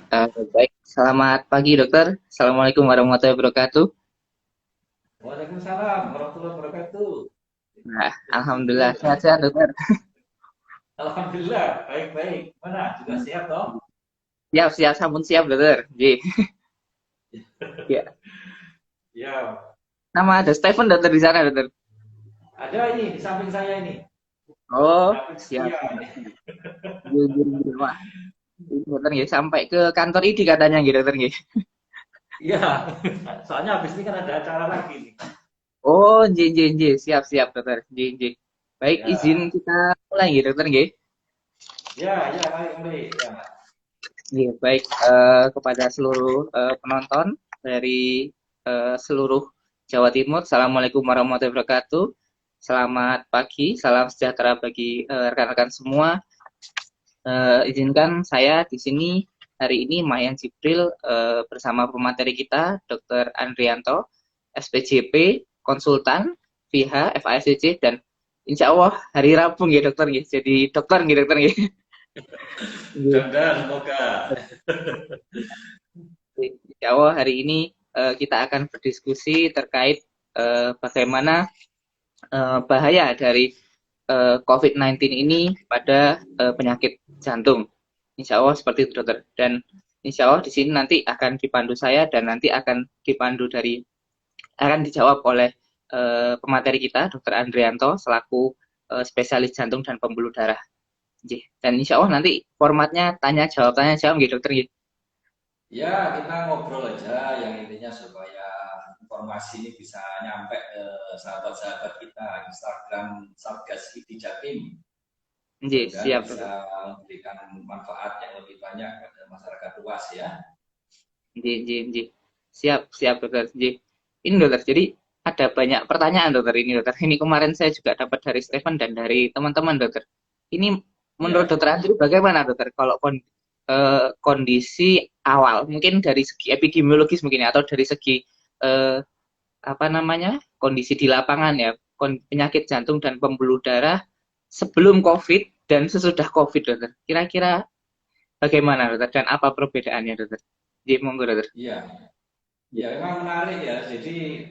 Baik, selamat pagi dokter. Assalamualaikum warahmatullahi wabarakatuh. Waalaikumsalam warahmatullahi wabarakatuh. Nah, Itu alhamdulillah sehat-sehat dokter. alhamdulillah baik-baik. Mana juga siap toh? Siap, siap, sampun siap dokter. Ji. Ya, Ya, nama ada Stephen dokter di sana dokter. ada ini di samping saya ini. Oh, David siap, setia siap, ini. siap. Ji, ji, ji. Wah, ini dokter ya sampai ke kantor ID katanya gitu dokter ya. Iya, soalnya habis ini kan ada acara lagi nih. Oh, ji, ji, ji. Siap, siap dokter. Ji, ji. Baik, izin Ya, kita mulai ya dokter ya. ya, mari, mari. Ya, Iya, baik kepada seluruh penonton dari seluruh Jawa Timur. Assalamualaikum warahmatullahi wabarakatuh. Selamat pagi, salam sejahtera bagi rekan-rekan semua. Izinkan saya di sini hari ini Mayan Jibril bersama pemateri kita, Dr. Andrianto, SPJP, konsultan, VH, FASCC, dan insya Allah hari Rabu ya dokter ya. Jadi dokter ya dokter ya. mudah-mudahan semoga. Insya Allah hari ini kita akan berdiskusi terkait bagaimana bahaya dari COVID-19 ini pada penyakit jantung. Insya Allah seperti itu dokter. Dan insya Allah di sini nanti akan dipandu saya dan nanti akan dipandu dari akan dijawab oleh pemateri kita, Dokter Andrianto, selaku spesialis jantung dan pembuluh darah. Dan insya Allah nanti formatnya tanya jawab gitu dokter. Ya, kita ngobrol aja yang intinya supaya informasi ini bisa nyampe ke sahabat-sahabat kita Instagram Satgas ID Jatim. Mudah-mudahan Siap bisa dokter. memberikan manfaat yang lebih banyak pada masyarakat luas ya. J, J, J. Siap, siap dokter. J. Ini dokter, jadi ada banyak pertanyaan dokter ini dokter. Ini kemarin saya juga dapat dari Stephen dan dari teman-teman dokter. Ini menurut Ya, dokter Andri bagaimana dokter kalau kondisi awal, mungkin dari segi epidemiologis mungkin ya, atau dari segi eh, apa namanya kondisi di lapangan ya, penyakit jantung dan pembuluh darah sebelum COVID dan sesudah COVID dokter. Kira-kira bagaimana dokter dan apa perbedaannya dokter? J, monggo dokter. iya. Ya, memang menarik ya. Jadi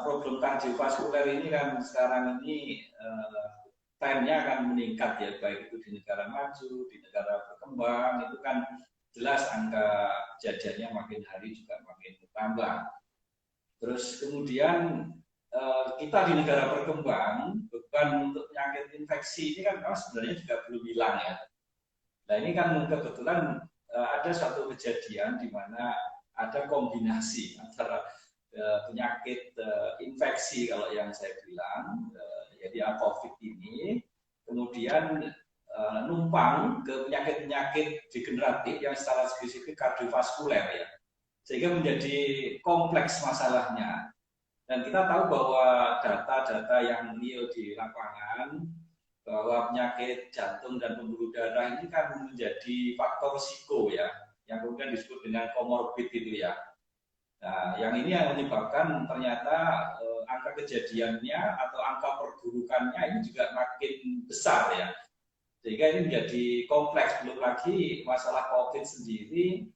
problem kardiovaskuler ini kan sekarang ini trennya akan meningkat ya, baik itu di negara maju, di negara berkembang, itu kan jelas angka kejadiannya makin hari juga makin bertambah. Terus kemudian kita di negara berkembang, beban untuk penyakit infeksi ini kan sebenarnya juga belum hilang ya. Nah ini kan kebetulan ada satu kejadian di mana ada kombinasi antara penyakit infeksi kalau yang saya bilang, jadi COVID ini, kemudian numpang ke penyakit-penyakit degeneratif yang secara spesifik kardiovaskuler ya, sehingga menjadi kompleks masalahnya. Dan kita tahu bahwa data-data yang real di lapangan bahwa penyakit jantung dan pembuluh darah ini kan menjadi faktor risiko ya, yang kemudian disebut dengan komorbid itu ya. Nah, yang ini yang menyebabkan ternyata angka kejadiannya atau angka perburukannya ini juga makin besar ya. Sehingga ini menjadi kompleks, belum lagi masalah COVID sendiri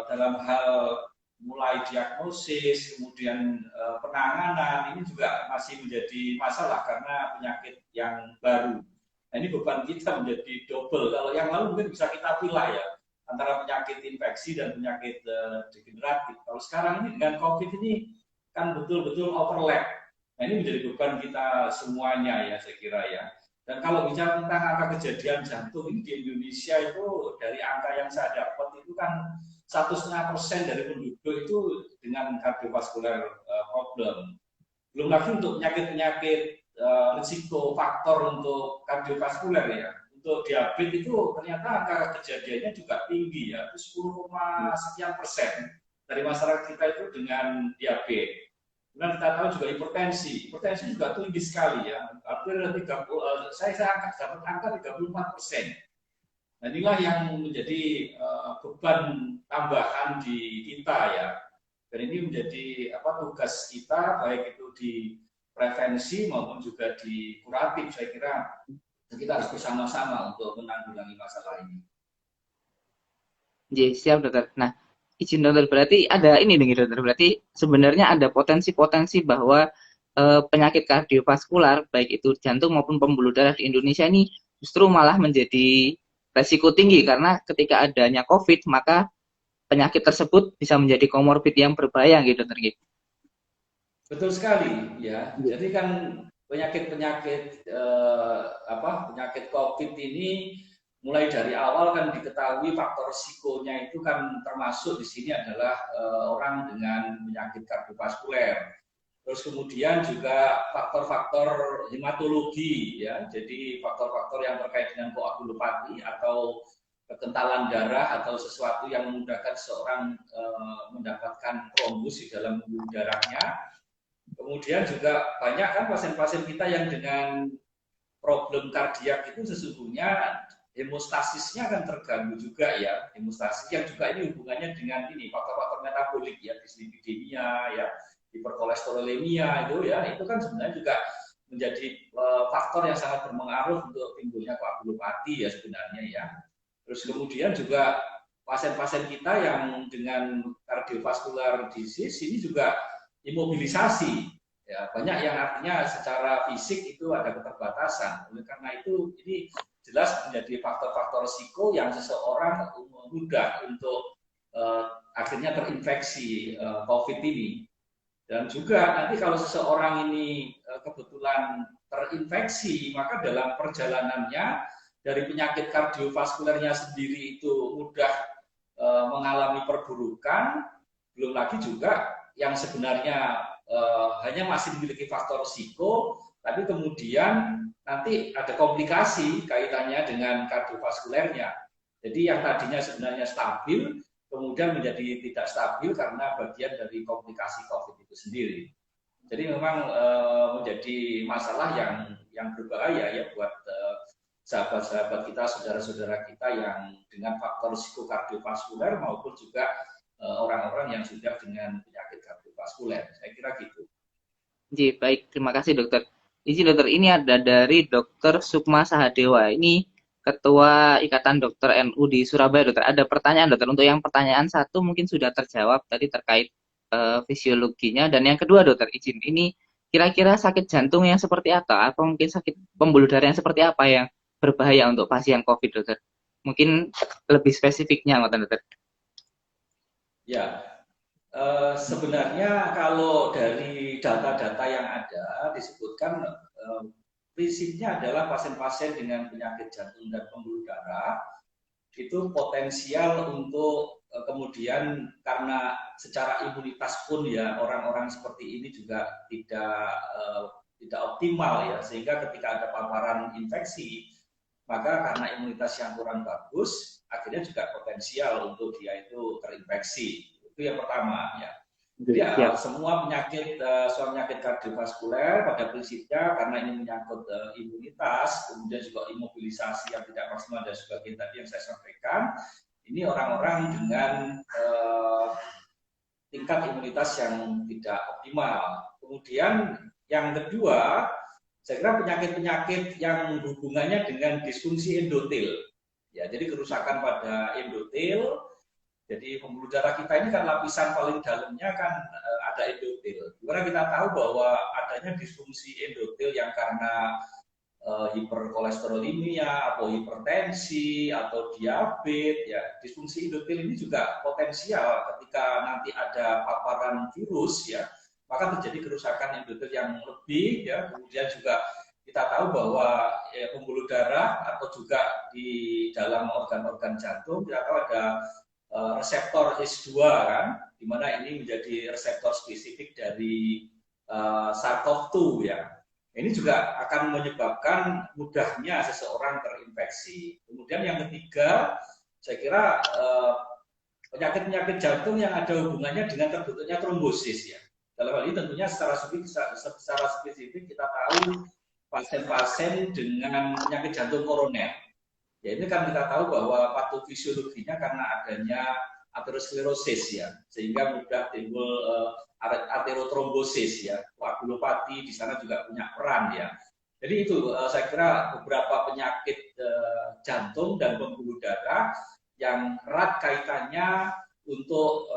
dalam hal mulai diagnosis, kemudian penanganan, ini juga masih menjadi masalah karena penyakit yang baru. Nah, ini beban kita menjadi double. Kalau yang lalu mungkin bisa kita pilih ya, antara penyakit infeksi dan penyakit degeneratif. Kalau sekarang ini dengan COVID ini kan betul-betul overlap. Nah, ini menjadi beban kita semuanya ya, saya kira ya. Dan kalau bicara tentang angka kejadian jantung ini di Indonesia itu dari angka yang saya dapat itu kan 1,5% dari penduduk itu dengan kardiovaskular problem. Belum lagi untuk penyakit-penyakit risiko faktor untuk kardiovaskuler ya. Untuk diabetes itu ternyata angka kejadiannya juga tinggi ya, 10, sekian persen dari masyarakat kita itu dengan diabetes. Kemudian kita tahu juga hipertensi. Hipertensi juga tinggi sekali ya. Hampir 30, saya angkat dapat angka 34%. Nah, inilah yang menjadi beban tambahan di kita ya. Dan ini menjadi tugas kita baik itu di prevensi maupun juga di kuratif. Saya kira kita harus bersama-sama untuk menanggulangi masalah ini. Jadi siap dokter. Nah, izin dokter berarti ada ini nih dokter. Berarti sebenarnya ada potensi-potensi bahwa penyakit kardiovaskular baik itu jantung maupun pembuluh darah di Indonesia ini justru malah menjadi resiko tinggi karena ketika adanya COVID maka penyakit tersebut bisa menjadi komorbid yang berbahaya gitu dokter gitu. Betul sekali ya. Jadi kan penyakit-penyakit penyakit COVID ini mulai dari awal kan diketahui faktor risikonya itu kan termasuk di sini adalah orang dengan penyakit kardiovaskuler. Terus kemudian juga faktor-faktor hematologi ya. Jadi faktor-faktor yang terkait dengan koagulopati atau kekentalan darah atau sesuatu yang memudahkan seorang mendapatkan trombus di dalam pembuluh darahnya. Kemudian juga banyak kan pasien-pasien kita yang dengan problem kardiak itu sesungguhnya hemostasisnya akan terganggu juga ya. Hemostasis yang juga ini hubungannya dengan ini faktor-faktor metabolik ya, dislipidemia ya, hiperkolesterolemia itu kan sebenarnya juga menjadi faktor yang sangat berpengaruh untuk timbulnya koagulopati ya sebenarnya ya. Terus kemudian juga pasien-pasien kita yang dengan kardiovaskular disease ini juga imobilisasi ya, banyak yang artinya secara fisik itu ada keterbatasan. Oleh karena itu ini jelas menjadi faktor-faktor risiko yang seseorang mudah untuk akhirnya terinfeksi COVID ini. Dan juga nanti kalau seseorang ini kebetulan terinfeksi, maka dalam perjalanannya dari penyakit kardiovaskulernya sendiri itu mudah mengalami perburukan, belum lagi juga yang sebenarnya hanya masih memiliki faktor risiko, tapi kemudian nanti ada komplikasi kaitannya dengan kardiovaskulernya. Jadi yang tadinya sebenarnya stabil, kemudian menjadi tidak stabil karena bagian dari komplikasi COVID itu sendiri. Jadi memang menjadi masalah yang berbahaya ya buat sahabat-sahabat kita, saudara-saudara kita yang dengan faktor risiko kardiovaskuler maupun juga orang-orang yang sudah dengan penyakit kardiovaskuler. Saya kira gitu. Jadi baik, terima kasih dokter. Izin dokter, ini ada dari Dokter Sukma Sahadewa. Ini Ketua Ikatan Dokter NU di Surabaya, dokter. Ada pertanyaan, dokter. Untuk yang pertanyaan satu mungkin sudah terjawab tadi terkait fisiologinya. Dan yang kedua, dokter, izin. Ini kira-kira sakit jantung yang seperti apa? Atau mungkin sakit pembuluh darah yang seperti apa yang berbahaya untuk pasien COVID, dokter? Mungkin lebih spesifiknya, dokter. Ya, sebenarnya kalau dari data-data yang ada disebutkan prinsipnya adalah pasien-pasien dengan penyakit jantung dan pembuluh darah itu potensial untuk kemudian karena secara imunitas pun ya orang-orang seperti ini juga tidak optimal ya, sehingga ketika ada paparan infeksi maka karena imunitas yang kurang bagus akhirnya juga potensial untuk dia itu terinfeksi. Itu yang pertama ya. Jadi ya, semua penyakit kardiovaskuler pada prinsipnya karena ini menyangkut imunitas, kemudian juga imobilisasi yang tidak maksimal dan sebagainya tadi yang saya sampaikan, ini orang-orang dengan tingkat imunitas yang tidak optimal. Kemudian yang kedua, saya kira penyakit-penyakit yang hubungannya dengan disfungsi endotel. Ya, jadi kerusakan pada endotel. Jadi pembuluh darah kita ini kan lapisan paling dalamnya kan ada endotel. Karena kita tahu bahwa adanya disfungsi endotel yang karena hiperkolesterolemia atau hipertensi atau diabetes ya, disfungsi endotel ini juga potensial ketika nanti ada paparan virus ya, maka terjadi kerusakan endotel yang lebih ya. Kemudian juga kita tahu bahwa pembuluh darah atau juga di dalam organ-organ jantung kita tahu ada reseptor H2 kan, di mana ini menjadi reseptor spesifik dari SARS-CoV-2 ya. Ini juga akan menyebabkan mudahnya seseorang terinfeksi. Kemudian yang ketiga, saya kira penyakit-penyakit jantung yang ada hubungannya dengan terbentuknya trombosis ya. Dalam hal ini tentunya secara spesifik kita tahu pasien-pasien dengan penyakit jantung koroner. Ya ini kan kita tahu bahwa patofisiologinya karena adanya aterosklerosis ya, sehingga mudah timbul aterotrombosis ya, koagulopati di sana juga punya peran ya. Jadi itu saya kira beberapa penyakit jantung dan pembuluh darah yang erat kaitannya untuk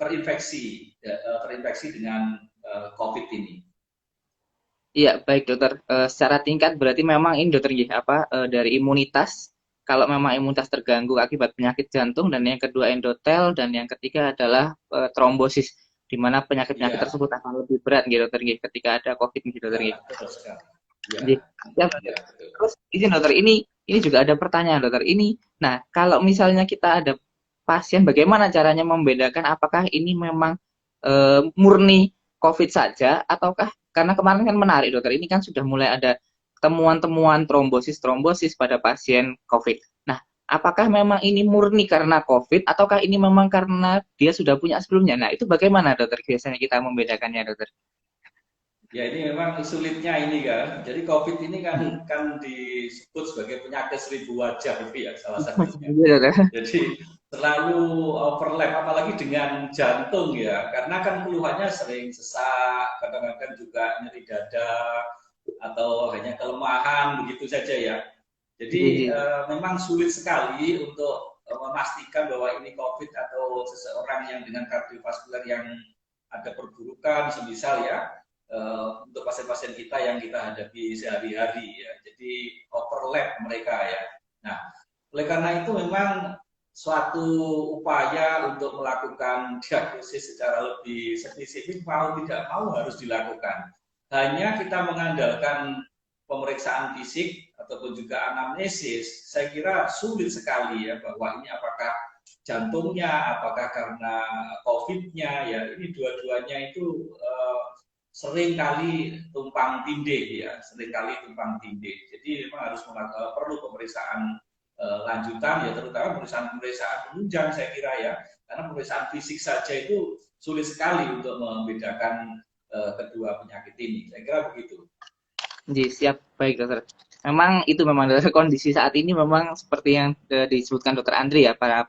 terinfeksi dengan COVID ini. Iya, baik dokter. Secara tingkat berarti memang ini dokter dari imunitas. Kalau memang imunitas terganggu akibat penyakit jantung, dan yang kedua endotel, dan yang ketiga adalah trombosis, di mana penyakit-penyakit Ya, tersebut akan lebih berat gitu dokter ketika ada COVID gitu dokter. ya, betul sekali. Ya, Jadi, ya, ya, betul. terus izin dokter, ini juga ada pertanyaan dokter ini. Nah, kalau misalnya kita ada pasien, bagaimana caranya membedakan apakah ini memang murni COVID saja, ataukah, karena kemarin kan menarik dokter, ini kan sudah mulai ada temuan-temuan trombosis pada pasien COVID. Nah, apakah memang ini murni karena COVID, ataukah ini memang karena dia sudah punya sebelumnya? Nah, itu bagaimana dokter biasanya kita membedakannya dokter? Ya, ini memang sulitnya ini kan. Jadi COVID ini kan disebut sebagai penyakit 1000 wajah itu ya salah satunya. Iya dokter. Jadi selalu overlap, apalagi dengan jantung ya, karena kan keluhannya sering sesak, kadang-kadang juga nyeri dada atau hanya kelemahan begitu saja ya. Jadi memang sulit sekali untuk memastikan bahwa ini COVID atau seseorang yang dengan kardiovaskular yang ada perburukan, semisal ya, untuk pasien-pasien kita yang kita hadapi sehari-hari ya. Jadi overlap mereka ya. Nah, oleh karena itu memang suatu upaya untuk melakukan diagnosis secara lebih spesifik mau tidak mau harus dilakukan. Hanya kita mengandalkan pemeriksaan fisik ataupun juga anamnesis, saya kira sulit sekali ya bahwa ini apakah jantungnya, apakah karena COVID-nya ya, ini dua-duanya itu sering kali tumpang tindih ya, sering kali tumpang tindih. Jadi memang harus perlu pemeriksaan lanjutan ya, terutama pemeriksaan penunjang saya kira ya, karena pemeriksaan fisik saja itu sulit sekali untuk membedakan kedua penyakit ini. Saya kira begitu. Jadi siap, baik dokter. Memang itu memang dokter, kondisi saat ini memang seperti yang disebutkan dokter Andri ya, para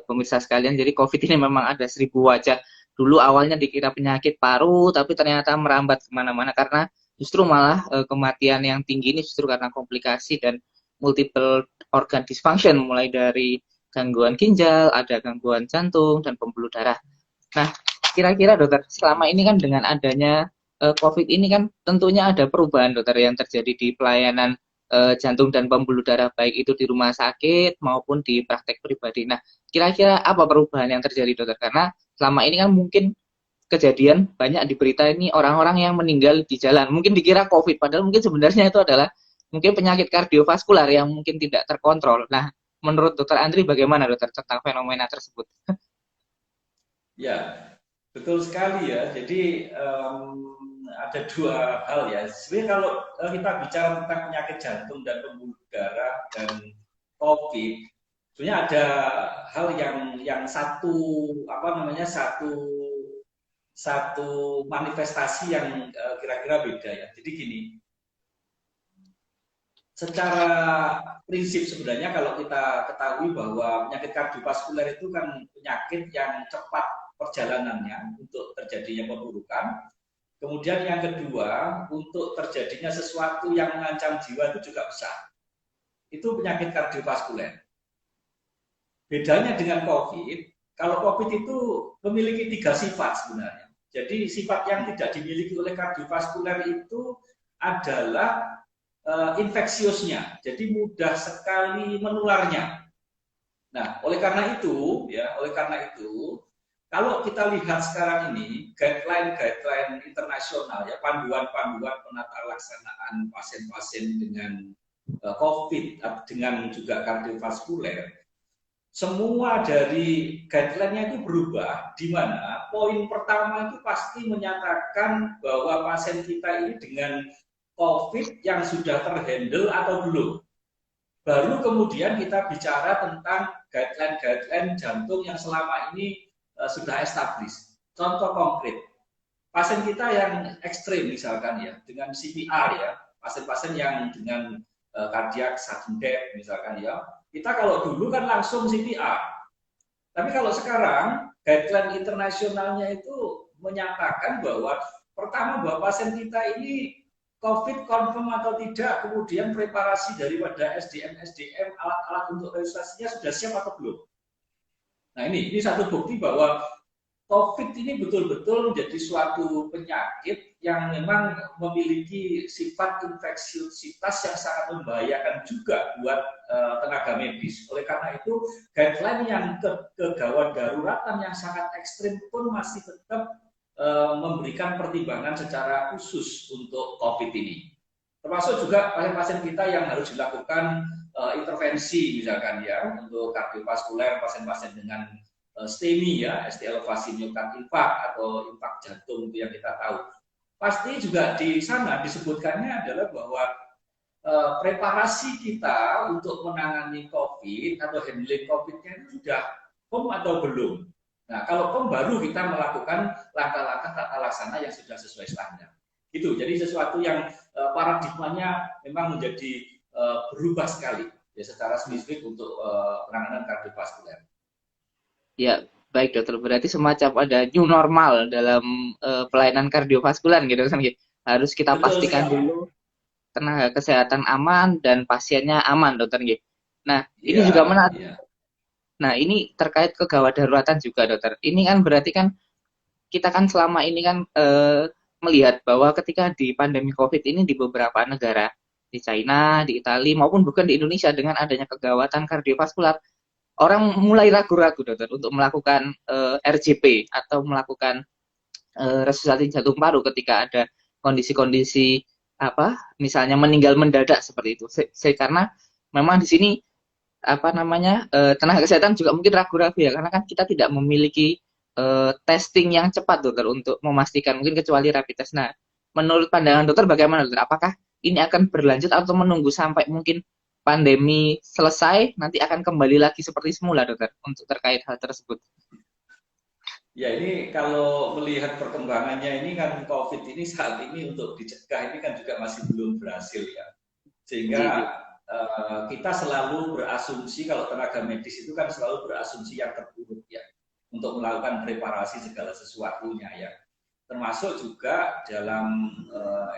pemirsa sekalian. Jadi COVID ini memang ada 1000 wajah. Dulu awalnya dikira penyakit paru, tapi ternyata merambat kemana-mana, karena justru malah kematian yang tinggi ini justru karena komplikasi dan multiple organ dysfunction, mulai dari gangguan ginjal, ada gangguan jantung, dan pembuluh darah. Nah, kira-kira dokter, selama ini kan dengan adanya COVID ini kan tentunya ada perubahan dokter yang terjadi di pelayanan jantung dan pembuluh darah, baik itu di rumah sakit maupun di praktek pribadi. Nah, kira-kira apa perubahan yang terjadi dokter? Karena selama ini kan mungkin kejadian banyak di berita ini orang-orang yang meninggal di jalan. Mungkin dikira COVID, padahal mungkin sebenarnya itu adalah mungkin penyakit kardiovaskular yang mungkin tidak terkontrol. Nah, menurut dokter Andri bagaimana dokter tentang fenomena tersebut? Ya, betul sekali ya. Jadi ada dua hal ya. Sebenarnya kalau kita bicara tentang penyakit jantung dan pembuluh darah dan COVID, sebenarnya ada hal yang satu apa namanya satu manifestasi yang kira-kira beda ya. Jadi gini, secara prinsip sebenarnya kalau kita ketahui bahwa penyakit kardiovaskuler itu kan penyakit yang cepat perjalanannya untuk terjadinya pemburukan. Kemudian yang kedua, untuk terjadinya sesuatu yang mengancam jiwa itu juga besar. Itu penyakit kardiovaskuler. Bedanya dengan COVID, kalau COVID itu memiliki 3 sifat sebenarnya. Jadi sifat yang tidak dimiliki oleh kardiovaskuler itu adalah infeksiusnya, jadi mudah sekali menularnya. Nah, oleh karena itu, kalau kita lihat sekarang ini guideline internasional ya, panduan-panduan penata laksanaan pasien-pasien dengan COVID dengan juga kardiovaskuler, semua dari guideline-nya itu berubah, di mana poin pertama itu pasti menyatakan bahwa pasien kita ini dengan COVID yang sudah terhandle atau belum. Baru kemudian kita bicara tentang guideline jantung yang selama ini sudah established. Contoh konkret, pasien kita yang ekstrim misalkan ya, dengan CPR ya, pasien-pasien yang dengan cardiac sudden death misalkan ya, kita kalau dulu kan langsung CPR. Tapi kalau sekarang guideline internasionalnya itu menyatakan bahwa pertama bahwa pasien kita ini COVID confirm atau tidak, kemudian preparasi daripada SDM alat-alat untuk registrasinya sudah siap atau belum. Nah ini satu bukti bahwa COVID ini betul-betul menjadi suatu penyakit yang memang memiliki sifat infeksiositas yang sangat membahayakan juga buat tenaga medis. Oleh karena itu, guideline yang kegawat daruratan yang sangat ekstrim pun masih tetap memberikan pertimbangan secara khusus untuk COVID ini. Termasuk juga pasien-pasien kita yang harus dilakukan intervensi misalkan ya untuk kardiovaskuler, pasien-pasien dengan STEMI ya, ST elevasi miokard infark atau infark jantung itu yang kita tahu. Pasti juga di sana disebutkannya adalah bahwa preparasi kita untuk menangani COVID atau handling COVID-nya itu sudah firm atau belum. Nah, kalau firm baru kita melakukan langkah-langkah tata laksana yang sudah sesuai standar. Gitu. Jadi sesuatu yang paradigmanya memang menjadi berubah sekali ya secara spesifik untuk penanganan kardiovaskuler. Ya, baik dokter. Berarti semacam ada new normal dalam pelayanan kardiovaskular gitu kan. Harus kita pastikan dulu tenaga kesehatan aman dan pasiennya aman, dokter. Nah, ini juga menarik. Nah, ini terkait kegawat daruratan juga, dokter. Ini kan berarti kan kita kan selama ini kan melihat bahwa ketika di pandemi COVID ini di beberapa negara, di China, di Italia, maupun bukan di Indonesia dengan adanya kegawatan kardiovaskular, orang mulai ragu-ragu, dokter, untuk melakukan RJP atau melakukan resusitasi jantung paru ketika ada kondisi-kondisi misalnya meninggal mendadak seperti itu. Karena memang di sini tenaga kesehatan juga mungkin ragu-ragu ya, karena kan kita tidak memiliki testing yang cepat, dokter, untuk memastikan, mungkin kecuali rapid test. Nah, menurut pandangan dokter bagaimana, dokter? Apakah ini akan berlanjut atau menunggu sampai mungkin pandemi selesai, nanti akan kembali lagi seperti semula, dokter, untuk terkait hal tersebut? Ya, ini kalau melihat perkembangannya ini kan COVID ini saat ini untuk dicegah ini kan juga masih belum berhasil ya. Sehingga kita selalu berasumsi, kalau tenaga medis itu kan selalu berasumsi yang terburuk ya, untuk melakukan preparasi segala sesuatunya ya, termasuk juga dalam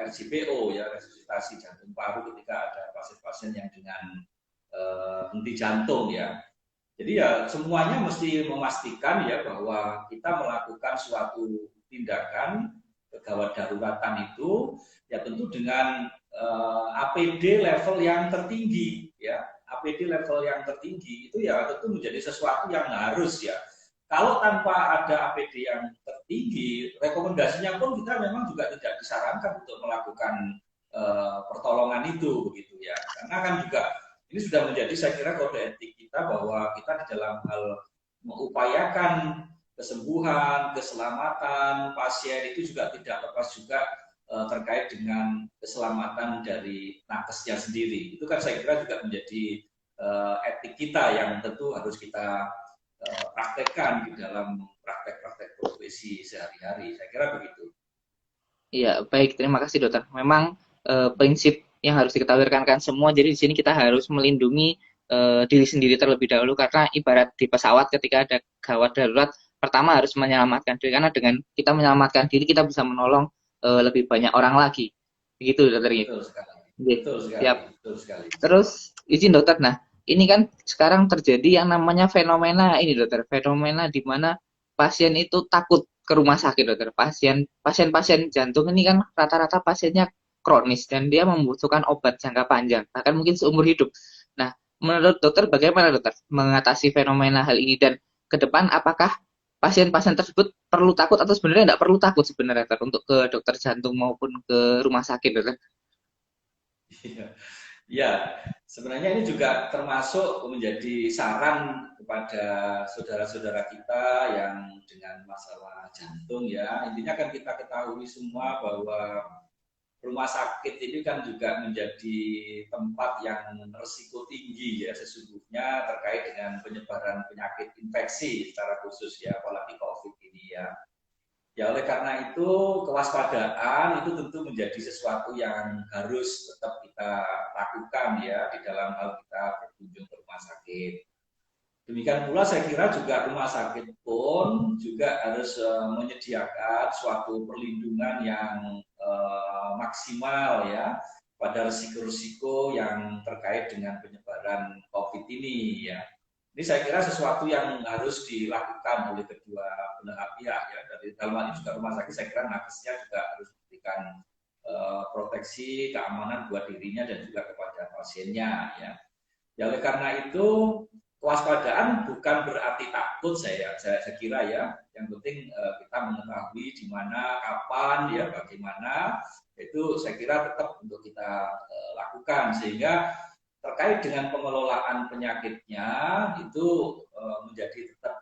RJPO ya, resusitasi jantung paru ketika ada pasien-pasien yang dengan henti jantung ya. Jadi ya semuanya mesti memastikan ya bahwa kita melakukan suatu tindakan kegawat daruratan itu ya tentu dengan APD level yang tertinggi ya. APD level yang tertinggi itu ya tentu menjadi sesuatu yang harus ya. Kalau tanpa ada APD yang tertinggi, rekomendasinya pun kita memang juga tidak disarankan untuk melakukan pertolongan itu begitu ya. Karena kan juga ini sudah menjadi, saya kira, kode etik kita bahwa kita di dalam hal mengupayakan kesembuhan, keselamatan pasien itu juga tidak lepas juga terkait dengan keselamatan dari nakesnya sendiri. Itu kan saya kira juga menjadi etik kita yang tentu harus kita praktekkan di dalam praktek-praktek profesi sehari-hari. Saya kira begitu. Iya, baik. Terima kasih, dokter. Memang prinsip yang harus diketahui rekan-rekan semua. Jadi di sini kita harus melindungi diri sendiri terlebih dahulu, karena ibarat di pesawat ketika ada gawat darurat, pertama harus menyelamatkan diri, karena dengan kita menyelamatkan diri kita bisa menolong lebih banyak orang lagi. Begitu, dokter. Betul sekali. Betul sekali. Siap. Betul sekali. Terus izin, dokter. Nah, ini kan sekarang terjadi yang namanya fenomena ini, dokter. Fenomena di mana pasien itu takut ke rumah sakit, dokter. Pasien jantung ini kan rata-rata pasiennya kronis dan dia membutuhkan obat jangka panjang, bahkan mungkin seumur hidup. Nah, menurut dokter bagaimana, dokter, mengatasi fenomena hal ini, dan ke depan apakah pasien-pasien tersebut perlu takut atau sebenarnya tidak perlu takut sebenarnya, dokter, untuk ke dokter jantung maupun ke rumah sakit, dokter? Ya, sebenarnya ini juga termasuk menjadi saran kepada saudara-saudara kita yang dengan masalah jantung ya. Intinya kan kita ketahui semua bahwa rumah sakit ini kan juga menjadi tempat yang risiko tinggi ya sesungguhnya terkait dengan penyebaran penyakit infeksi secara khusus ya, apalagi COVID ini ya. Ya oleh karena itu kewaspadaan itu tentu menjadi sesuatu yang harus tetap kita lakukan ya di dalam hal kita berkunjung ke rumah sakit. Demikian pula saya kira juga rumah sakit pun juga harus menyediakan suatu perlindungan yang maksimal ya pada risiko-risiko yang terkait dengan penyebaran COVID ini ya. Ini saya kira sesuatu yang harus dilakukan oleh kedua belah pihak ya. Dari dalam hal ini juga rumah sakit saya kira nakesnya juga harus memberikan proteksi keamanan buat dirinya dan juga kepada pasiennya ya. Ya oleh karena itu kewaspadaan bukan berarti takut saya kira ya. Yang penting kita mengetahui di mana, kapan, ya bagaimana, itu saya kira tetap untuk kita lakukan sehingga terkait dengan pengelolaan penyakitnya itu menjadi tetap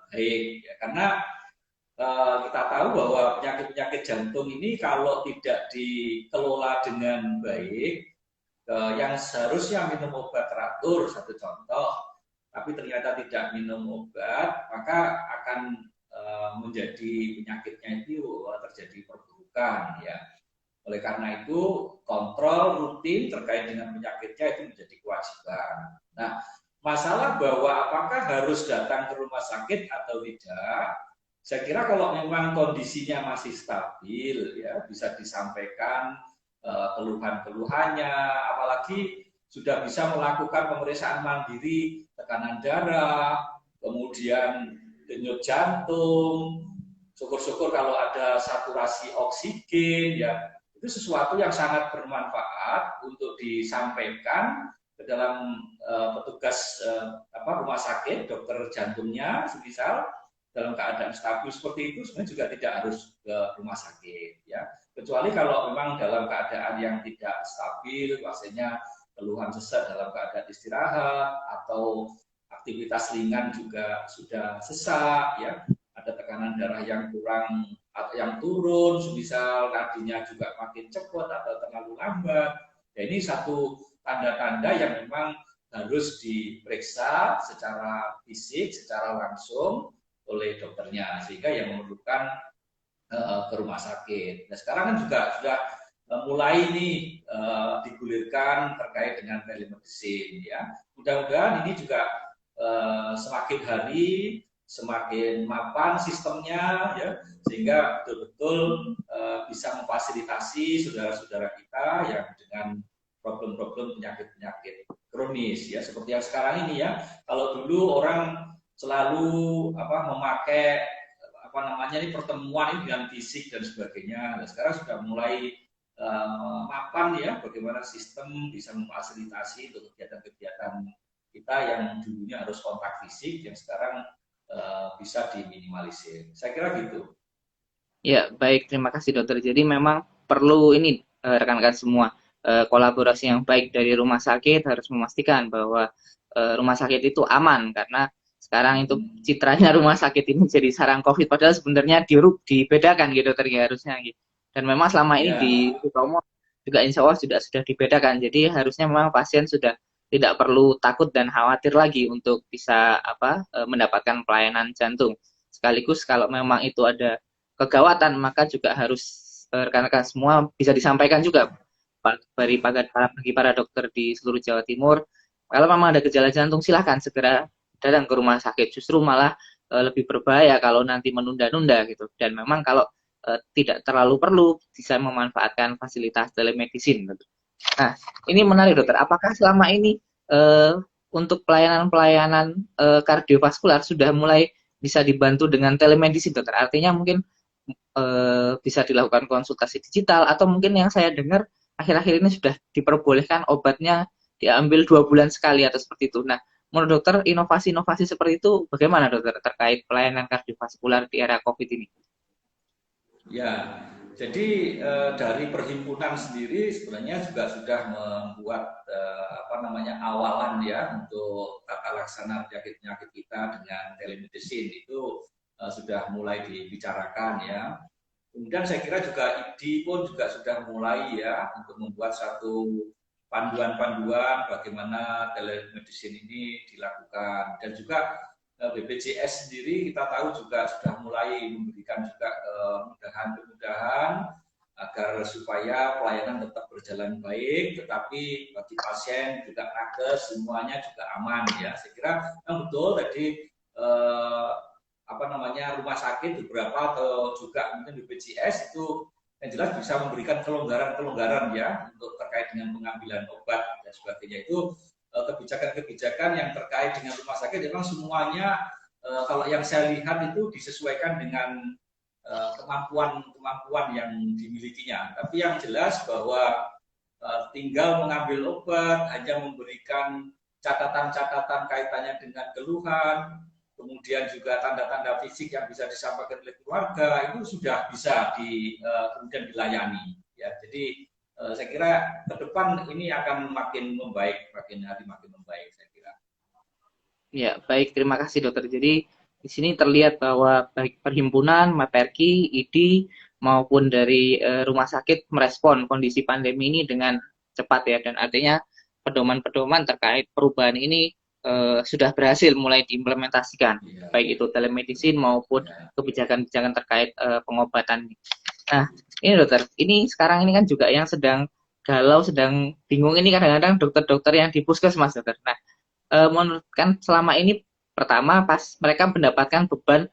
baik ya. Karena kita tahu bahwa penyakit-penyakit jantung ini kalau tidak dikelola dengan baik, yang seharusnya minum obat teratur, satu contoh, tapi ternyata tidak minum obat, maka akan menjadi penyakitnya itu terjadi perburukan ya. Oleh karena itu kontrol rutin terkait dengan penyakitnya itu menjadi kewajiban. Nah, masalah bahwa apakah harus datang ke rumah sakit atau tidak, saya kira kalau memang kondisinya masih stabil ya bisa disampaikan keluhan-keluhannya, apalagi sudah bisa melakukan pemeriksaan mandiri tekanan darah, kemudian denyut jantung, syukur-syukur kalau ada saturasi oksigen ya, itu sesuatu yang sangat bermanfaat untuk disampaikan ke dalam petugas rumah sakit, dokter jantungnya misal dalam keadaan stabil seperti itu sebenarnya juga tidak harus ke rumah sakit ya, kecuali kalau memang dalam keadaan yang tidak stabil, pasiennya keluhan sesak dalam keadaan istirahat atau aktivitas ringan juga sudah sesak ya, ada tekanan darah yang kurang atau yang turun, misal nadinya juga makin cepat atau terlalu lambat. Ya, ini satu tanda-tanda yang memang harus diperiksa secara fisik, secara langsung oleh dokternya, sehingga yang memerlukan ke rumah sakit. Nah sekarang kan juga sudah mulai nih digulirkan terkait dengan telemedicine ya. Mudah-mudahan ini juga semakin hari semakin mapan sistemnya ya, sehingga betul-betul bisa memfasilitasi saudara-saudara kita yang dengan problem-problem penyakit-penyakit kronis ya, seperti yang sekarang ini ya. Kalau dulu orang selalu memakai ini pertemuan ini dengan fisik dan sebagainya. Nah, sekarang sudah mulai mapan ya bagaimana sistem bisa memfasilitasi untuk kegiatan-kegiatan kita yang dulunya harus kontak fisik, yang sekarang bisa diminimalisir. Saya kira gitu. Ya, baik. Terima kasih dokter. Jadi memang perlu ini rekan-rekan semua kolaborasi yang baik dari rumah sakit, harus memastikan bahwa rumah sakit itu aman, karena sekarang itu citranya rumah sakit ini jadi sarang COVID, padahal sebenarnya dibedakan gitu dokter ya, harusnya gitu. Dan memang selama ini di Sutomo juga insya Allah sudah dibedakan. Jadi harusnya memang pasien sudah tidak perlu takut dan khawatir lagi untuk bisa mendapatkan pelayanan jantung. Sekaligus kalau memang itu ada kegawatan, maka juga harus rekan-rekan semua bisa disampaikan juga bagi para dokter di seluruh Jawa Timur. Kalau memang ada gejala jantung, silahkan segera datang ke rumah sakit. Justru malah lebih berbahaya kalau nanti menunda-nunda gitu. Dan memang kalau tidak terlalu perlu, bisa memanfaatkan fasilitas telemedicine. Gitu. Nah, ini menarik dokter. Apakah selama ini untuk pelayanan-pelayanan kardiovaskular sudah mulai bisa dibantu dengan telemedicine dokter? Artinya mungkin bisa dilakukan konsultasi digital, atau mungkin yang saya dengar akhir-akhir ini sudah diperbolehkan obatnya diambil 2 bulan sekali atau seperti itu. Nah, menurut dokter inovasi-inovasi seperti itu bagaimana dokter terkait pelayanan kardiovaskular di era COVID ini? Ya, jadi dari perhimpunan sendiri sebenarnya juga sudah membuat awalan ya untuk tata laksana penyakit-penyakit kita dengan telemedicine itu sudah mulai dibicarakan ya. Kemudian saya kira juga IDI pun juga sudah mulai ya untuk membuat satu panduan-panduan bagaimana telemedicine ini dilakukan, dan juga BPJS sendiri kita tahu juga sudah mulai memberikan juga kemudahan-kemudahan agar supaya pelayanan tetap berjalan berjalan baik, tetapi bagi pasien juga nakes semuanya juga aman ya. Saya kira yang betul tadi rumah sakit beberapa atau juga mungkin BPJS itu yang jelas bisa memberikan kelonggaran-kelonggaran ya untuk terkait dengan pengambilan obat dan sebagainya. Itu kebijakan-kebijakan yang terkait dengan rumah sakit memang semuanya kalau yang saya lihat itu disesuaikan dengan kemampuan yang dimilikinya. Tapi yang jelas bahwa tinggal mengambil obat, hanya memberikan catatan-catatan kaitannya dengan keluhan, kemudian juga tanda-tanda fisik yang bisa disampaikan oleh keluarga, itu sudah bisa kemudian dilayani. Ya, jadi saya kira ke depan ini akan makin membaik, makin hari makin membaik, saya kira. Ya, baik. Terima kasih, dokter. Jadi, di sini terlihat bahwa baik perhimpunan, MAPERKI, IDI, maupun dari rumah sakit merespon kondisi pandemi ini dengan cepat ya. Dan artinya pedoman-pedoman terkait perubahan ini sudah berhasil mulai diimplementasikan. Ya, baik itu telemedicine maupun kebijakan-kebijakan terkait pengobatan. Nah, ini dokter, ini sekarang ini kan juga yang sedang galau, sedang bingung ini kadang-kadang dokter-dokter yang di puskesmas, dokter. Nah, menurut kan selama ini pertama pas mereka mendapatkan beban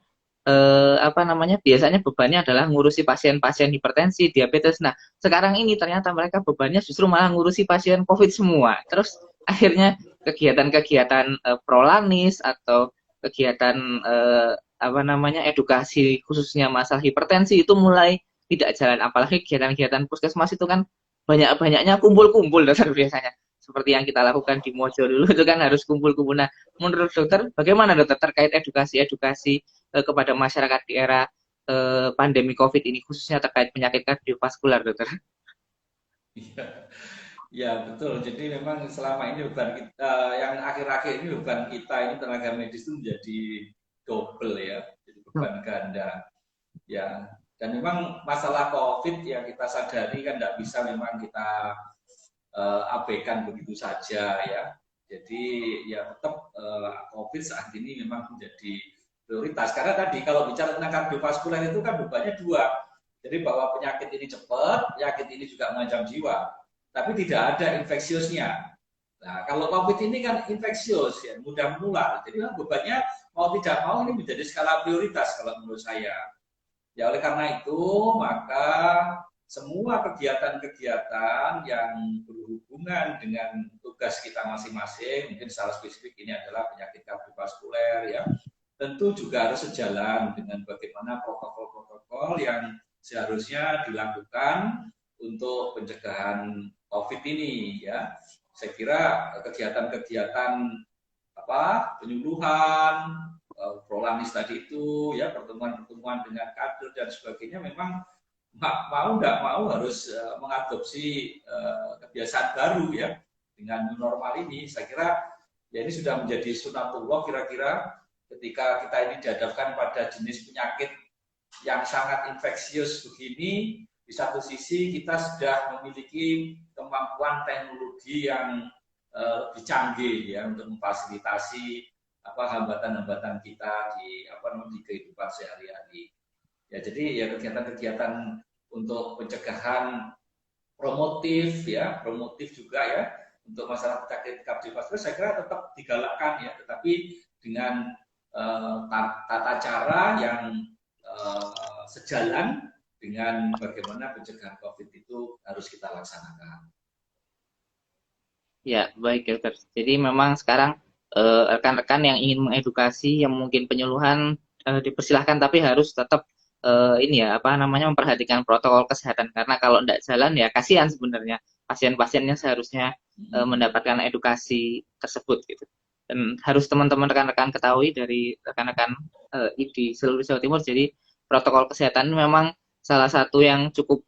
biasanya bebannya adalah ngurusi pasien-pasien hipertensi, diabetes. Nah, sekarang ini ternyata mereka bebannya justru malah ngurusi pasien COVID semua. Terus akhirnya kegiatan-kegiatan prolanis atau kegiatan edukasi khususnya masalah hipertensi itu mulai tidak jalan. Apalagi kegiatan-kegiatan puskesmas itu kan banyak-banyaknya kumpul-kumpul dokter biasanya. Seperti yang kita lakukan di Mojo dulu itu kan harus kumpul-kumpul. Nah, menurut dokter bagaimana dokter terkait edukasi kepada masyarakat di era pandemi COVID ini khususnya terkait penyakit kardiovaskular, dokter? Iya, ya betul. Jadi memang selama ini beban kita, yang akhir-akhir ini beban kita ini tenaga medis itu menjadi double ya, jadi beban ganda. Ya, dan memang masalah COVID yang kita sadari kan tidak bisa memang kita abaikan begitu saja ya. Jadi ya tetap COVID saat ini memang menjadi prioritas. Karena tadi kalau bicara tentang kardiovaskuler itu kan bebannya dua. Jadi bahwa penyakit ini cepat, penyakit ini juga mengancam jiwa. Tapi tidak ada infeksiusnya. Nah, kalau COVID ini kan infeksius ya, mudah menular. Jadi bebannya mau tidak mau ini menjadi skala prioritas kalau menurut saya. Ya oleh karena itu maka semua kegiatan-kegiatan yang berhubungan dengan tugas kita masing-masing, mungkin secara spesifik ini adalah penyakit kardiovaskuler ya, tentu juga harus sejalan dengan bagaimana protokol-protokol yang seharusnya dilakukan untuk pencegahan COVID ini ya. Saya kira kegiatan-kegiatan penyuluhan, prolanis tadi itu ya, pertemuan-pertemuan dengan kader dan sebagainya memang mau nggak mau harus mengadopsi kebiasaan baru ya dengan new normal ini. Saya kira ya ini sudah menjadi sunatullah kira-kira ketika kita ini dihadapkan pada jenis penyakit yang sangat infeksius begini. Di satu sisi kita sudah memiliki kemampuan teknologi yang lebih canggih ya untuk memfasilitasi hambatan-hambatan kita di kehidupan sehari-hari. Ya, jadi ya kegiatan-kegiatan untuk pencegahan promotif juga ya untuk masalah penyakit kardiovaskuler saya kira tetap digalakkan ya, tetapi dengan tata cara yang sejalan dengan bagaimana pencegahan COVID itu harus kita laksanakan. Ya, baik dokter. Jadi memang sekarang rekan-rekan yang ingin mengedukasi, yang mungkin penyuluhan dipersilahkan, tapi harus tetap memperhatikan protokol kesehatan, karena kalau tidak jalan ya kasihan sebenarnya pasien-pasiennya seharusnya mendapatkan edukasi tersebut gitu. Dan harus teman-teman rekan-rekan ketahui dari rekan-rekan di seluruh Jawa Timur, jadi protokol kesehatan memang salah satu yang cukup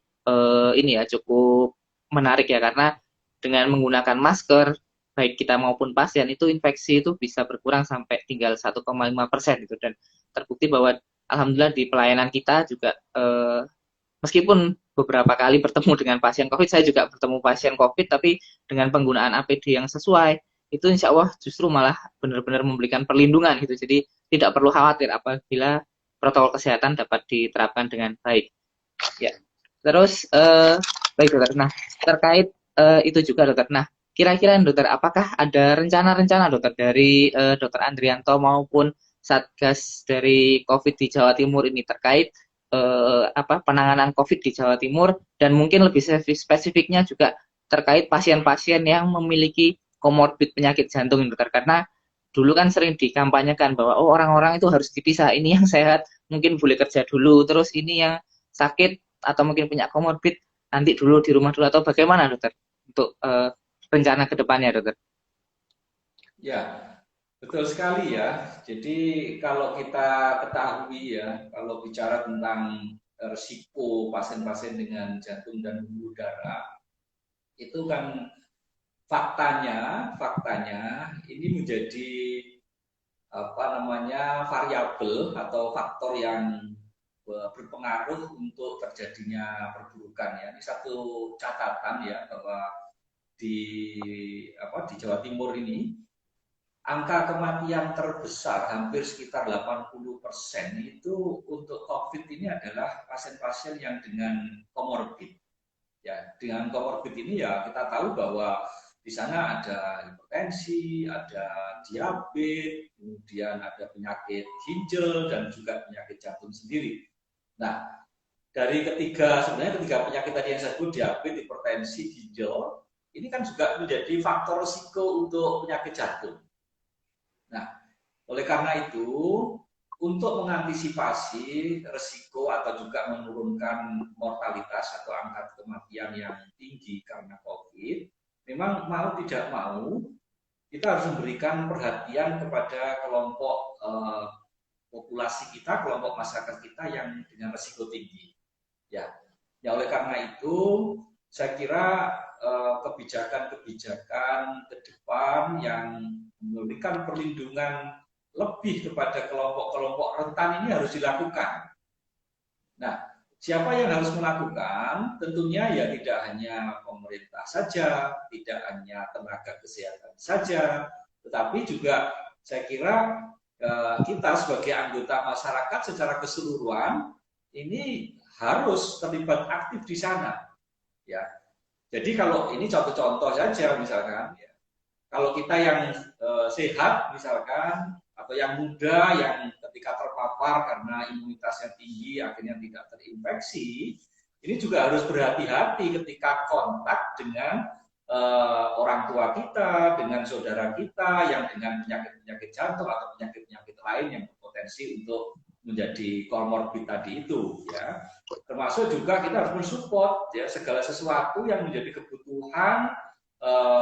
cukup menarik ya, karena dengan menggunakan masker baik kita maupun pasien itu infeksi itu bisa berkurang sampai tinggal 1,5% gitu. Dan terbukti bahwa alhamdulillah di pelayanan kita juga meskipun beberapa kali bertemu dengan pasien COVID, saya juga bertemu pasien COVID, tapi dengan penggunaan APD yang sesuai, itu insya Allah justru malah benar-benar memberikan perlindungan gitu. Jadi tidak perlu khawatir apabila protokol kesehatan dapat diterapkan dengan baik. Ya. Terus Baik dokter. Nah, terkait itu juga dokter. Nah, kira-kira dokter, apakah ada rencana-rencana dokter dari dokter Andrianto maupun Satgas dari COVID di Jawa Timur ini terkait penanganan COVID di Jawa Timur, dan mungkin lebih spesifiknya juga terkait pasien-pasien yang memiliki komorbid penyakit jantung dokter, karena dulu kan sering dikampanyekan bahwa oh orang-orang itu harus dipisah, ini yang sehat mungkin boleh kerja dulu, terus ini yang sakit atau mungkin punya komorbid nanti dulu di rumah dulu, atau bagaimana dokter untuk rencana ke depannya dokter? Ya, betul sekali ya. Jadi kalau kita ketahui ya, kalau bicara tentang risiko pasien-pasien dengan jantung dan pembuluh darah, itu kan faktanya ini menjadi apa namanya variabel atau faktor yang berpengaruh untuk terjadinya perburukan ya. Ini satu catatan ya bahwa di di Jawa Timur ini angka kematian terbesar hampir sekitar 80% itu untuk COVID ini adalah pasien-pasien yang dengan komorbid. Ya, dengan komorbid ini ya kita tahu bahwa di sana ada hipertensi, ada diabetes, kemudian ada penyakit ginjal dan juga penyakit jantung sendiri. Nah, sebenarnya ketiga penyakit tadi yang saya sebut, diabetes, hipertensi, ginjal, ini kan juga menjadi faktor risiko untuk penyakit jantung. Nah, oleh karena itu, untuk mengantisipasi risiko atau juga menurunkan mortalitas atau angka kematian yang tinggi karena COVID, memang mau tidak mau kita harus memberikan perhatian kepada kelompok populasi kita, kelompok masyarakat kita yang dengan risiko tinggi. Ya, oleh karena itu saya kira kebijakan-kebijakan ke depan yang memberikan perlindungan lebih kepada kelompok-kelompok rentan ini harus dilakukan. Nah, siapa yang harus melakukan? Tentunya ya tidak hanya pemerintah saja, tidak hanya tenaga kesehatan saja, tetapi juga saya kira kita sebagai anggota masyarakat secara keseluruhan ini harus terlibat aktif di sana. Ya, jadi kalau ini contoh-contoh saja misalkan, ya, kalau kita yang sehat misalkan atau yang muda yang ketika terpapar karena imunitasnya tinggi akhirnya tidak terinfeksi, ini juga harus berhati-hati ketika kontak dengan orang tua kita, dengan saudara kita yang dengan penyakit-penyakit jantung atau penyakit-penyakit lain yang berpotensi untuk menjadi komorbid tadi itu, ya. Termasuk juga kita harus mensupport ya segala sesuatu yang menjadi kebutuhan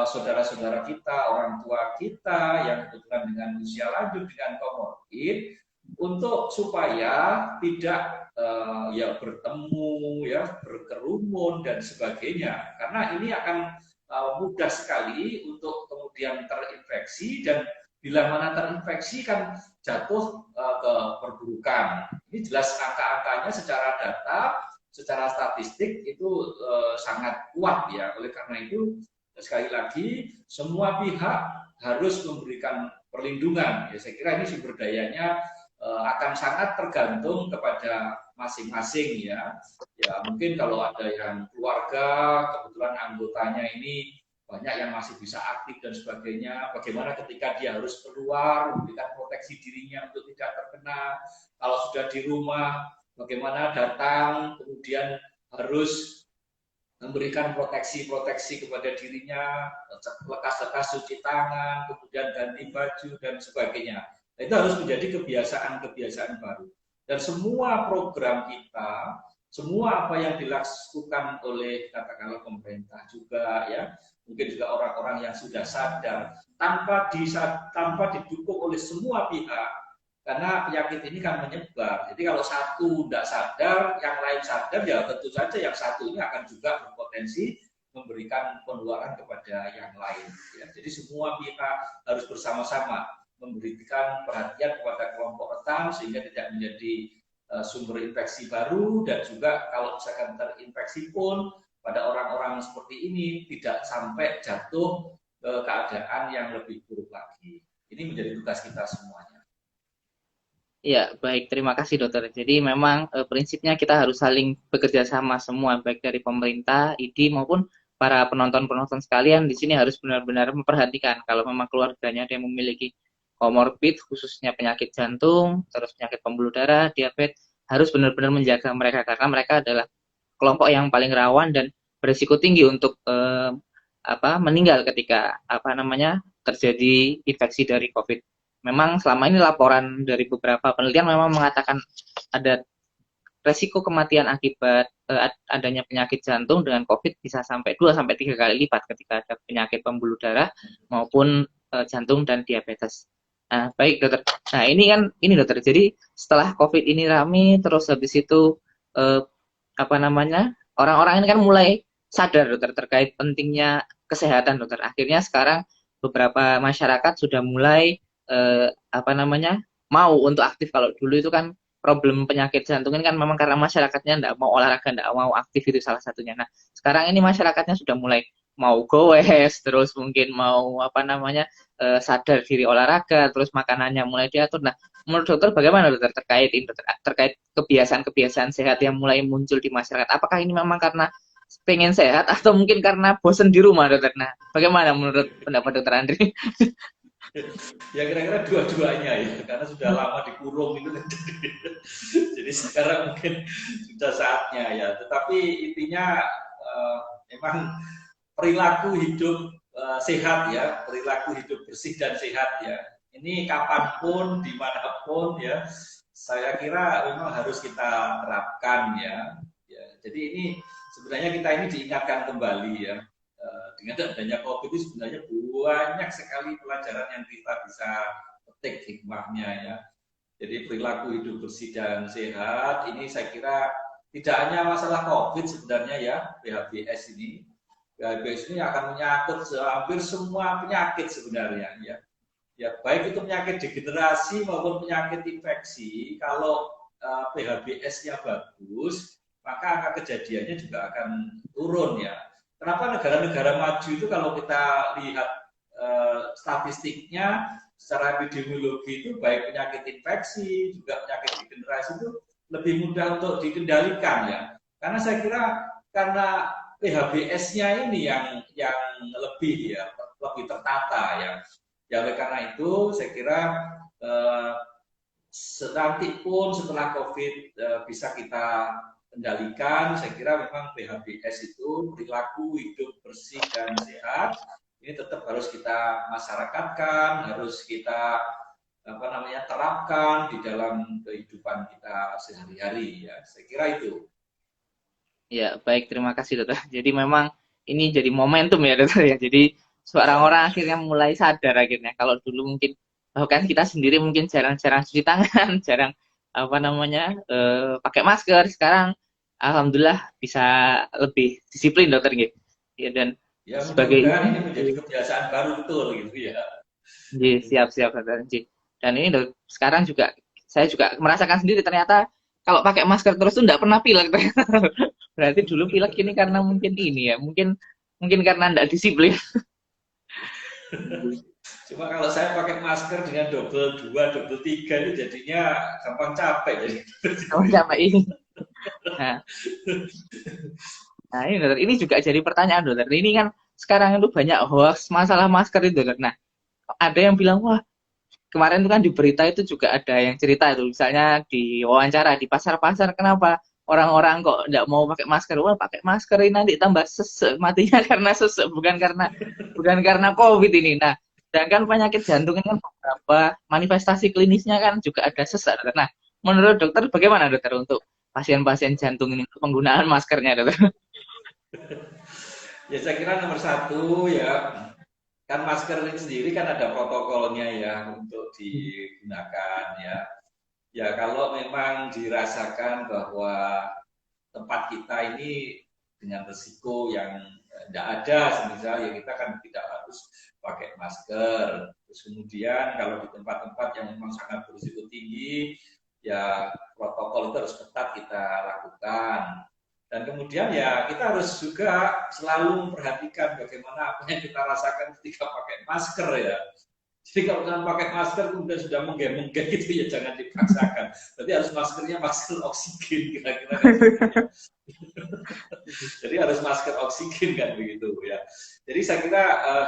saudara-saudara kita, orang tua kita yang kebetulan dengan usia lanjut dengan komorbid, untuk supaya tidak ya bertemu ya berkerumun dan sebagainya, karena ini akan mudah sekali untuk kemudian terinfeksi, dan bila mana terinfeksi kan jatuh ke perburukan. Ini jelas angka-angkanya secara data, secara statistik itu sangat kuat ya. Oleh karena itu sekali lagi semua pihak harus memberikan perlindungan. Ya, saya kira ini sumber dayanya akan sangat tergantung kepada masing-masing ya. Ya mungkin kalau ada yang keluarga kebetulan anggotanya ini banyak yang masih bisa aktif dan sebagainya, bagaimana ketika dia harus keluar memberikan proteksi dirinya untuk tidak terkena. Kalau sudah di rumah bagaimana datang kemudian harus memberikan proteksi kepada dirinya, lekas-lekas cuci tangan, kemudian ganti baju dan sebagainya. Nah, itu harus menjadi kebiasaan-kebiasaan baru. Dan semua program kita, semua apa yang dilakukan oleh katakanlah pemerintah juga ya, mungkin juga orang-orang yang sudah sadar, tanpa didukung oleh semua pihak, karena penyakit ini kan menyebar. Jadi kalau satu tidak sadar, yang lain sadar, ya tentu saja yang satu ini akan juga berpotensi memberikan penularan kepada yang lain. Ya, jadi semua pihak harus bersama-sama memberikan perhatian kepada kelompok rentan sehingga tidak menjadi sumber infeksi baru, dan juga kalau misalkan terinfeksi pun pada orang-orang seperti ini tidak sampai jatuh ke keadaan yang lebih buruk lagi. Ini menjadi tugas kita semuanya. Ya, baik. Terima kasih, Dokter. Jadi memang prinsipnya kita harus saling bekerja sama semua, baik dari pemerintah, ID, maupun para penonton-penonton sekalian di sini harus benar-benar memperhatikan kalau memang keluarganya ada yang memiliki komorbid, khususnya penyakit jantung, terus penyakit pembuluh darah, diabetes, harus benar-benar menjaga mereka karena mereka adalah kelompok yang paling rawan dan berisiko tinggi untuk meninggal ketika terjadi infeksi dari COVID. Memang selama ini laporan dari beberapa penelitian memang mengatakan ada resiko kematian akibat adanya penyakit jantung dengan COVID bisa sampai 2 sampai 3 kali lipat ketika ada penyakit pembuluh darah maupun jantung dan diabetes. Nah, baik dokter. Nah, ini dokter. Jadi setelah COVID ini rame terus habis itu eh, orang-orang ini kan mulai sadar dokter terkait pentingnya kesehatan dokter. Akhirnya sekarang beberapa masyarakat sudah mulai eh, apa namanya mau untuk aktif. Kalau dulu itu kan problem penyakit jantung ini kan memang karena masyarakatnya tidak mau olahraga, tidak mau aktif, itu salah satunya. Nah, sekarang ini masyarakatnya sudah mulai mau goes, terus mungkin mau sadar diri olahraga, terus makanannya mulai diatur. Nah, menurut dokter bagaimana dokter terkait kebiasaan-kebiasaan sehat yang mulai muncul di masyarakat? Apakah ini memang karena pengen sehat atau mungkin karena bosan di rumah dokter? Nah, bagaimana menurut pendapat dokter Andri? Ya kira-kira dua-duanya ya, karena sudah lama dikurung itu. Jadi sekarang mungkin sudah saatnya ya. Tetapi intinya memang perilaku hidup sehat ya, perilaku hidup bersih dan sehat ya. Ini kapanpun, dimanapun ya, saya kira memang harus kita terapkan ya. Jadi ini sebenarnya kita ini diingatkan kembali ya. Dengan adanya COVID ini sebenarnya banyak sekali pelajaran yang kita bisa petik hikmahnya ya. Jadi perilaku hidup bersih dan sehat ini saya kira tidak hanya masalah COVID sebenarnya ya, PHBS ini. PHBS ini akan menyangkut hampir semua penyakit sebenarnya ya. Ya baik itu penyakit degenerasi maupun penyakit infeksi. Kalau PHBS-nya bagus, maka angka kejadiannya juga akan turun ya. Kenapa negara-negara maju itu kalau kita lihat statistiknya secara epidemiologi itu baik penyakit infeksi juga penyakit degenerasi itu lebih mudah untuk dikendalikan ya. Karena saya kira karena PHBS-nya ini yang lebih tertata ya. Ya oleh karena itu saya kira nanti pun setelah COVID bisa kita kendalikan, saya kira memang PHBS itu perilaku hidup bersih dan sehat ini tetap harus kita masyarakatkan, harus kita terapkan di dalam kehidupan kita sehari-hari ya. Saya kira itu. Ya, baik, terima kasih dokter. Jadi memang ini jadi momentum ya dokter ya. Jadi seorang orang akhirnya mulai sadar akhirnya. Kalau dulu mungkin bahkan kita sendiri mungkin jarang-jarang cuci tangan, jarang pakai masker. Sekarang alhamdulillah bisa lebih disiplin dokter gitu. Ya, dan Ya sebagai mudah-mudahan ini ibu, menjadi kebiasaan baru betul gitu ya. siap-siap dokter. Dan ini sekarang juga saya juga merasakan sendiri ternyata kalau pakai masker terus tuh enggak pernah pilek. Berarti dulu pilek ini karena mungkin ini ya, mungkin mungkin karena enggak disiplin. Cuma kalau saya pakai masker dengan double 2, double 3 itu jadinya gampang capek jadi. Kamu sampai ini. Nah, nah ini dokter, ini juga jadi pertanyaan dokter. Ini kan sekarang itu banyak hoax masalah masker itu dokter. Nah, ada yang bilang wah kemarin itu kan di berita itu juga ada yang cerita itu misalnya di wawancara di pasar-pasar kenapa orang-orang kok nggak mau pakai masker, wah pakai masker ini nanti tambah sesek matinya karena sesek bukan karena COVID ini. Nah, sedangkan penyakit jantung ini kan beberapa manifestasi klinisnya kan juga ada sesak. Nah, menurut dokter bagaimana dokter untuk pasien-pasien jantung ini untuk penggunaan maskernya dokter? Ya saya kira nomor satu ya, kan masker ini sendiri kan ada protokolnya ya untuk digunakan ya. Ya kalau memang dirasakan bahwa tempat kita ini dengan risiko yang tidak ada, semisal ya kita kan tidak harus pakai masker. Terus kemudian kalau di tempat-tempat yang memang sangat berisiko tinggi, ya protokol itu harus ketat kita lakukan. Dan kemudian ya kita harus juga selalu memperhatikan bagaimana apa yang kita rasakan ketika pakai masker ya. Jadi kalau kalian pakai masker kemudian sudah menggem-menggem gitu ya jangan dipaksakan. Berarti harus maskernya masker oksigen kira-kira kan gitu ya. Jadi harus masker oksigen kan begitu ya. Jadi saya kira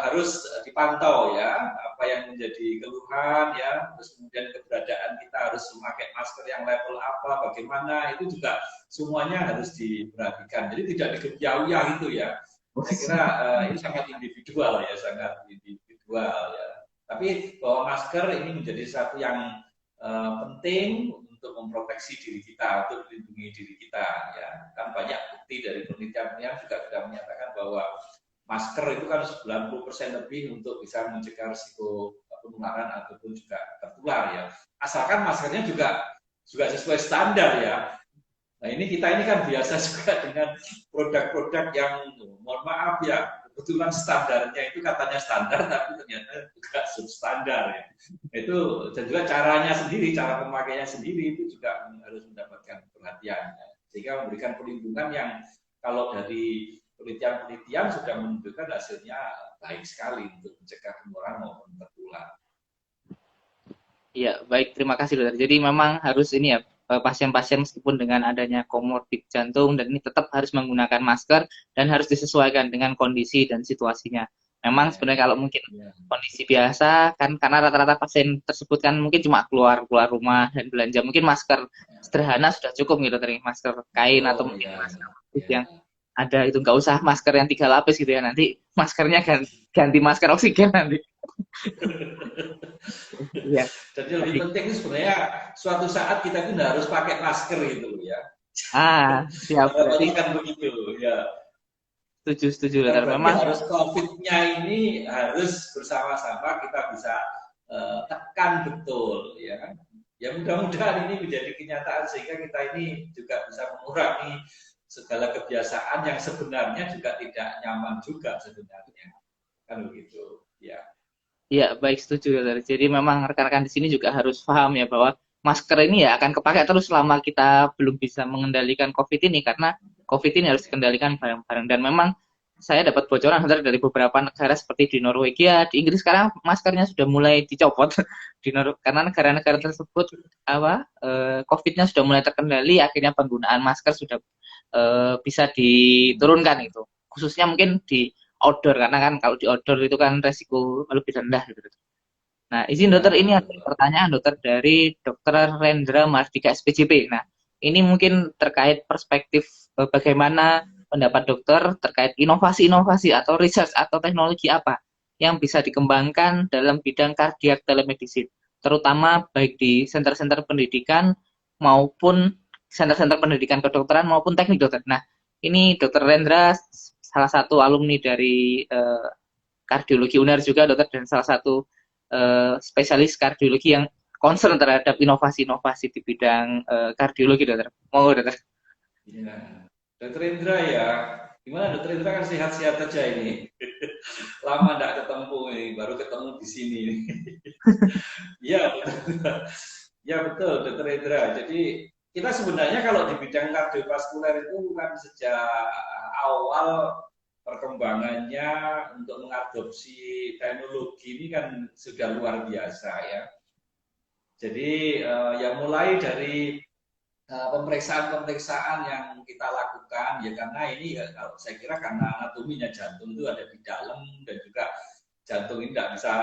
harus dipantau ya apa yang menjadi keluhan ya, terus kemudian keberadaan kita harus memakai masker yang level apa, bagaimana itu juga semuanya harus diperhatikan. Jadi tidak dikebiau-ya gitu ya. Saya kira ini sangat individual ya, sangat individual ya. Tapi bahwa masker ini menjadi satu yang penting untuk memproteksi diri kita, untuk melindungi diri kita. Ya, kan banyak bukti dari penelitian juga sudah menyatakan bahwa masker itu kan 90% lebih untuk bisa mencegah risiko penularan ataupun juga tertular ya. Asalkan maskernya juga sesuai standar ya. Nah kita ini kan biasa juga dengan produk-produk yang mohon maaf ya kebetulan standarnya itu katanya standar tapi ternyata juga substandar ya. Itu dan juga caranya sendiri, cara pemakaiannya sendiri itu juga harus mendapatkan perhatian ya. Sehingga memberikan perlindungan yang kalau dari penelitian-penelitian sudah menunjukkan hasilnya baik sekali untuk mencegah penularan maupun tertular. Iya, baik. Terima kasih, dokter. Jadi memang harus ini ya, pasien-pasien meskipun dengan adanya komorbid jantung dan ini tetap harus menggunakan masker dan harus disesuaikan dengan kondisi dan situasinya. Memang Ya, sebenarnya kalau mungkin ya, kondisi biasa kan karena rata-rata pasien tersebut kan mungkin cuma keluar keluar rumah dan belanja mungkin masker sederhana sudah cukup gitu, dokter. Masker kain atau betul mungkin ya, masker ya. yang ada itu nggak usah masker yang 3 lapis gitu ya nanti maskernya ganti masker oksigen nanti. Iya. Jadi lebih penting sebenarnya suatu saat kita itu harus pakai masker gitu ya. Siap berarti Harapannya kan begitu ya. setuju setuju Bukan dokter. berarti Memang harus COVID-nya ini harus bersama-sama kita bisa tekan betul ya kan. Ya mudah-mudahan ini menjadi kenyataan sehingga kita ini juga bisa mengurangi segala kebiasaan yang sebenarnya juga tidak nyaman juga sebenarnya kan begitu ya. ya baik setuju dokter. Jadi memang rekan-rekan di sini juga harus paham ya bahwa masker ini ya akan kepakai terus selama kita belum bisa mengendalikan COVID ini karena COVID ini harus dikendalikan bareng-bareng dan memang saya dapat bocoran dari beberapa negara seperti di Norwegia, di Inggris sekarang maskernya sudah mulai dicopot karena negara-negara tersebut COVID-nya sudah mulai terkendali, akhirnya penggunaan masker sudah bisa diturunkan itu. Khususnya mungkin di outdoor karena kan kalau di outdoor itu kan resiko lebih rendah gitu. Nah, izin dokter Ya ini ada betul. pertanyaan dokter dari Dokter Rendra Mardika SPJP. Nah, ini mungkin terkait perspektif bagaimana pendapat dokter terkait inovasi-inovasi atau research atau teknologi apa yang bisa dikembangkan dalam bidang cardiac telemedicine, terutama baik di center-center pendidikan maupun center-center pendidikan kedokteran maupun teknik dokter. Nah, ini Dokter Rendra salah satu alumni dari kardiologi UNER juga dokter dan salah satu spesialis kardiologi yang concern terhadap inovasi-inovasi di bidang kardiologi dokter. Mau dokter? Ya. Dokter Indra ya, gimana Dokter Indra kan sehat-sehat aja ini. Lama enggak ketemu ini, baru ketemu di sini. Iya, ya betul Dokter Indra. Jadi kita sebenarnya kalau di bidang kardiovaskuler itu kan sejak awal perkembangannya untuk mengadopsi teknologi ini kan sudah luar biasa ya. Jadi ya mulai dari pemeriksaan-pemeriksaan yang kita lakukan ya karena ini ya kalau saya kira karena anatominya jantung itu ada di dalam dan juga jantung ini tidak bisa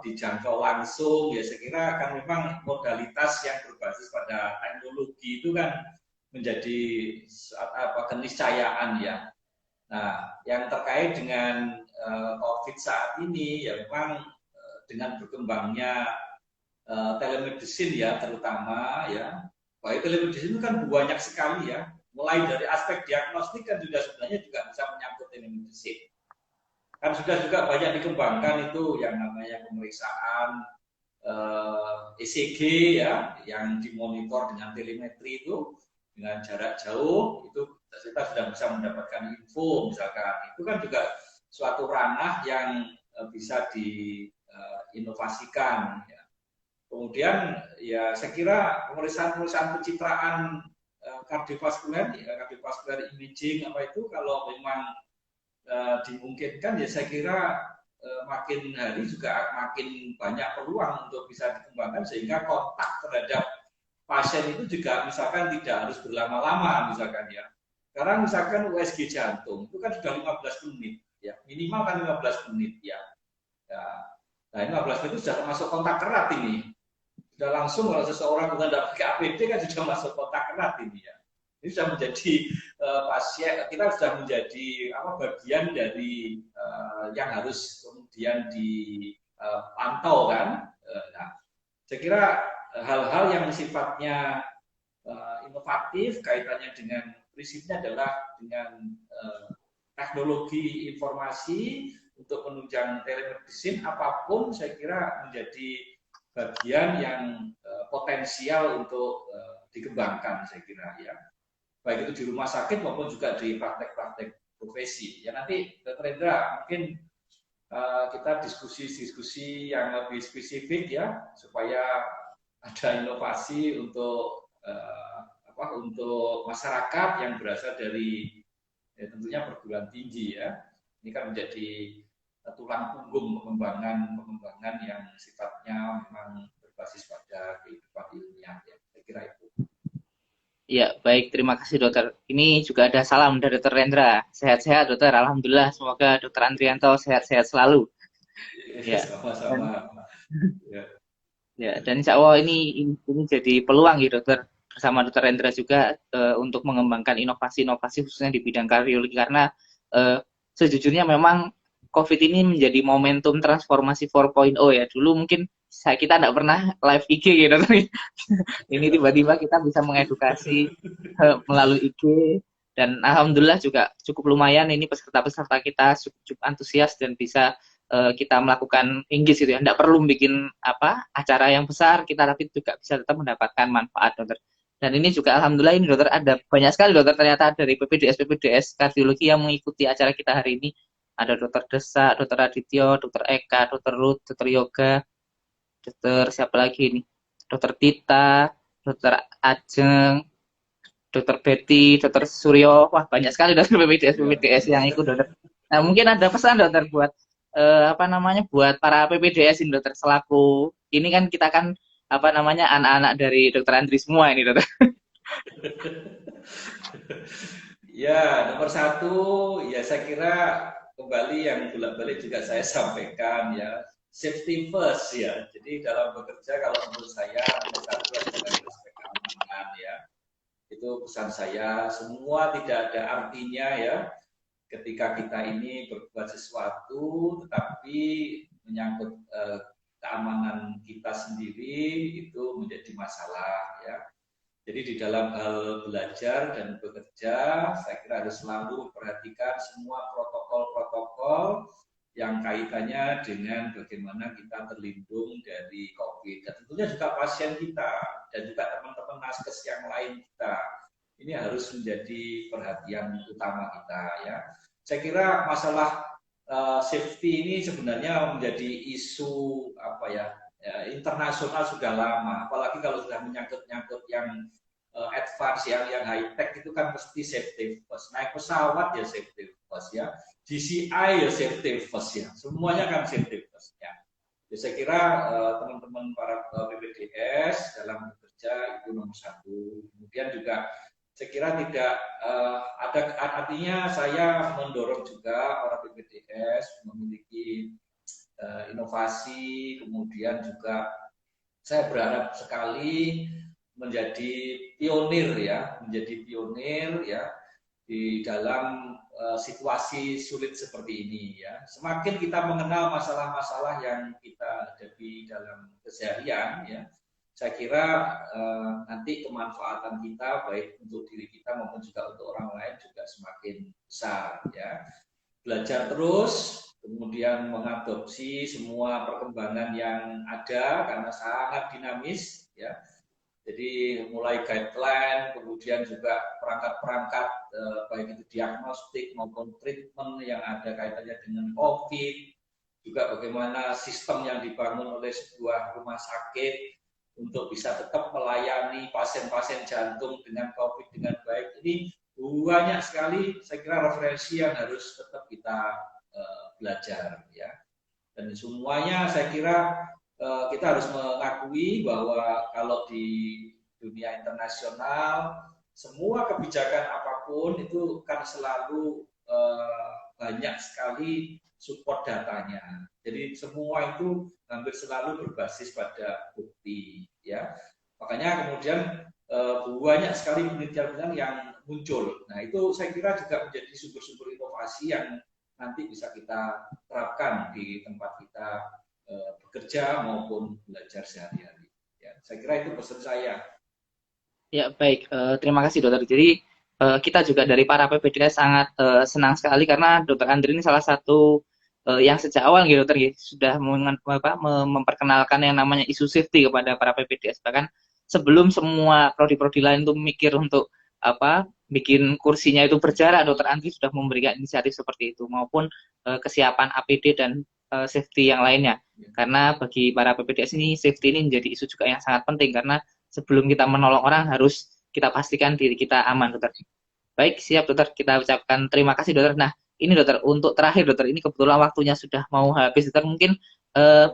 dijangkau langsung ya saya kira kan memang modalitas yang berbasis pada teknologi itu kan menjadi keniscayaan ya. Nah, yang terkait dengan COVID saat ini ya memang dengan berkembangnya telemedicine ya terutama ya. Baik telemedicine itu kan banyak sekali ya. Mulai dari aspek diagnostik kan juga sebenarnya juga bisa menyangkut telemedicine. Kan sudah juga banyak dikembangkan itu yang namanya pemeriksaan ECG ya, yang dimonitor dengan telemetri itu dengan jarak jauh itu kita sudah bisa mendapatkan info misalkan itu kan juga suatu ranah yang bisa diinovasikan ya. Kemudian ya saya kira pemeriksaan pencitraan kardiovaskuler, ya, kardiovaskuler imaging apa itu kalau memang dimungkinkan ya saya kira makin hari juga makin banyak peluang untuk bisa dikembangkan sehingga kontak terhadap pasien itu juga misalkan tidak harus berlama-lama misalkan ya. Sekarang misalkan USG jantung itu kan sudah 15 menit ya, minimal kan 15 menit ya. Ya. Nah, 15 menit itu sudah masuk kontak erat ini. Sudah langsung kalau seseorang bukan tidak pakai APD kan sudah masuk kontak erat ini ya. Ini sudah menjadi pasien, kita sudah menjadi bagian dari yang harus kemudian dipantau kan. Nah, saya kira hal-hal yang sifatnya inovatif kaitannya dengan prinsipnya adalah dengan teknologi informasi untuk menunjang telemedicine apapun saya kira menjadi bagian yang potensial untuk dikembangkan saya kira ya. Baik itu di rumah sakit maupun juga di praktek-praktek profesi. Ya nanti Dr. Hendra mungkin kita diskusi-diskusi yang lebih spesifik ya supaya ada inovasi untuk untuk masyarakat yang berasal dari tentunya perguruan tinggi ya. Ini kan menjadi tulang punggung pengembangan yang sifatnya memang berbasis pada kehidupan ilmiah ya. Saya kira itu. Ya, baik. Terima kasih, Dokter. Ini juga ada salam dari Dokter Rendra. Sehat-sehat, Dokter. Alhamdulillah. Semoga Dokter Andrianto sehat-sehat selalu. Ya, sama-sama. Ya, dan insya Allah ini jadi peluang ya, Dokter. Bersama Dokter Rendra juga untuk mengembangkan inovasi-inovasi khususnya di bidang kardiologi. Karena sejujurnya memang COVID ini menjadi momentum transformasi 4.0 ya. Dulu mungkin kita tidak pernah live IG gitu. Ini tiba-tiba kita bisa mengedukasi melalui IG dan alhamdulillah juga cukup lumayan ini peserta-peserta kita cukup antusias dan bisa kita melakukan engage gitu ya. Tidak perlu bikin acara yang besar, kita tapi juga bisa tetap mendapatkan manfaat, Dokter. Dan ini juga alhamdulillah ini Dokter ada banyak sekali Dokter ternyata dari PPDS kardiologi yang mengikuti acara kita hari ini. Ada Dokter Desa, Dokter Adityo, Dokter Eka, Dokter Ruth, Dokter Yoga, Dokter siapa lagi ini? Dokter Tita, Dokter Ajeng, Dokter Betty, Dokter Suryo, wah banyak sekali Dokter PPDS yang ikut Dokter. Nah mungkin ada pesan Dokter buat buat para PPDS ini Dokter selaku ini kan kita kan anak-anak dari Dokter Andri semua ini Dokter. Ya nomor satu ya saya kira kembali yang bolak-balik juga saya sampaikan ya safety first ya. Jadi dalam bekerja kalau menurut saya nomor satu adalah aspek keamanan ya. Itu pesan saya. Semua tidak ada artinya ya ketika kita ini berbuat sesuatu tetapi menyangkut keamanan kita sendiri itu menjadi masalah ya. Jadi di dalam hal belajar dan bekerja, saya kira harus selalu memperhatikan semua protokol-protokol yang kaitannya dengan bagaimana kita terlindung dari COVID. Dan tentunya juga pasien kita dan juga teman-teman naskes yang lain kita. Ini harus menjadi perhatian utama kita ya. Saya kira masalah safety ini sebenarnya menjadi isu internasional sudah lama, apalagi kalau sudah menyangkut-nyangkut yang advance, yang high tech itu kan mesti safety first. Naik pesawat ya safety first ya, DCI ya safety first ya, semuanya kan safety first ya. Jadi saya kira teman-teman para PPDS dalam bekerja itu nomor satu. Kemudian juga saya kira tidak ada artinya saya mendorong juga para PPDS memiliki inovasi, kemudian juga saya berharap sekali menjadi pionir ya di dalam situasi sulit seperti ini ya. Semakin kita mengenal masalah-masalah yang kita hadapi dalam keseharian ya, saya kira nanti kemanfaatan kita baik untuk diri kita maupun juga untuk orang lain juga semakin besar ya. Belajar terus, kemudian mengadopsi semua perkembangan yang ada karena sangat dinamis ya. Jadi mulai guideline, kemudian juga perangkat-perangkat baik itu diagnostik maupun treatment yang ada kaitannya dengan COVID, juga bagaimana sistem yang dibangun oleh sebuah rumah sakit untuk bisa tetap melayani pasien-pasien jantung dengan COVID dengan baik. Ini banyak sekali saya kira referensi yang harus tetap kita belajar ya. Dan semuanya saya kira kita harus mengakui bahwa kalau di dunia internasional semua kebijakan apapun itu kan selalu banyak sekali support datanya. Jadi semua itu hampir selalu berbasis pada bukti, ya. Makanya kemudian banyak sekali penelitian-penelitian yang muncul. Nah itu saya kira juga menjadi sumber-sumber inovasi yang nanti bisa kita terapkan di tempat kita bekerja maupun belajar sehari-hari. Ya, saya kira itu pesan saya. Ya, baik. Terima kasih, Dokter. Jadi, kita juga dari para PPDS sangat senang sekali karena Dokter Andri ini salah satu yang sejak awal, gitu, Dokter, gitu, sudah memperkenalkan yang namanya isu safety kepada para PPDS. Bahkan sebelum semua prodi-prodi lain itu mikir untuk bikin kursinya itu berjarak, Dokter Andri sudah memberikan inisiatif seperti itu, maupun kesiapan APD dan safety yang lainnya. Karena bagi para PPDS ini, safety ini menjadi isu juga yang sangat penting karena sebelum kita menolong orang harus kita pastikan diri kita aman, Dokter. Baik, siap, Dokter. Kita ucapkan terima kasih, Dokter. Nah, ini, Dokter, untuk terakhir, Dokter, ini kebetulan waktunya sudah mau habis, Dokter. Mungkin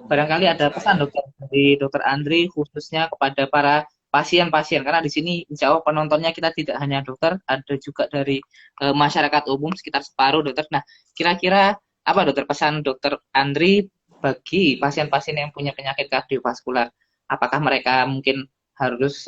barangkali ada pesan, Dokter, dari Dokter Andri khususnya kepada para pasien-pasien, karena di sini insya Allah penontonnya kita tidak hanya dokter, ada juga dari masyarakat umum sekitar separuh, Dokter. Nah, kira-kira apa, Dokter, pesan Dokter Andri bagi pasien-pasien yang punya penyakit kardiovaskular? Apakah mereka mungkin harus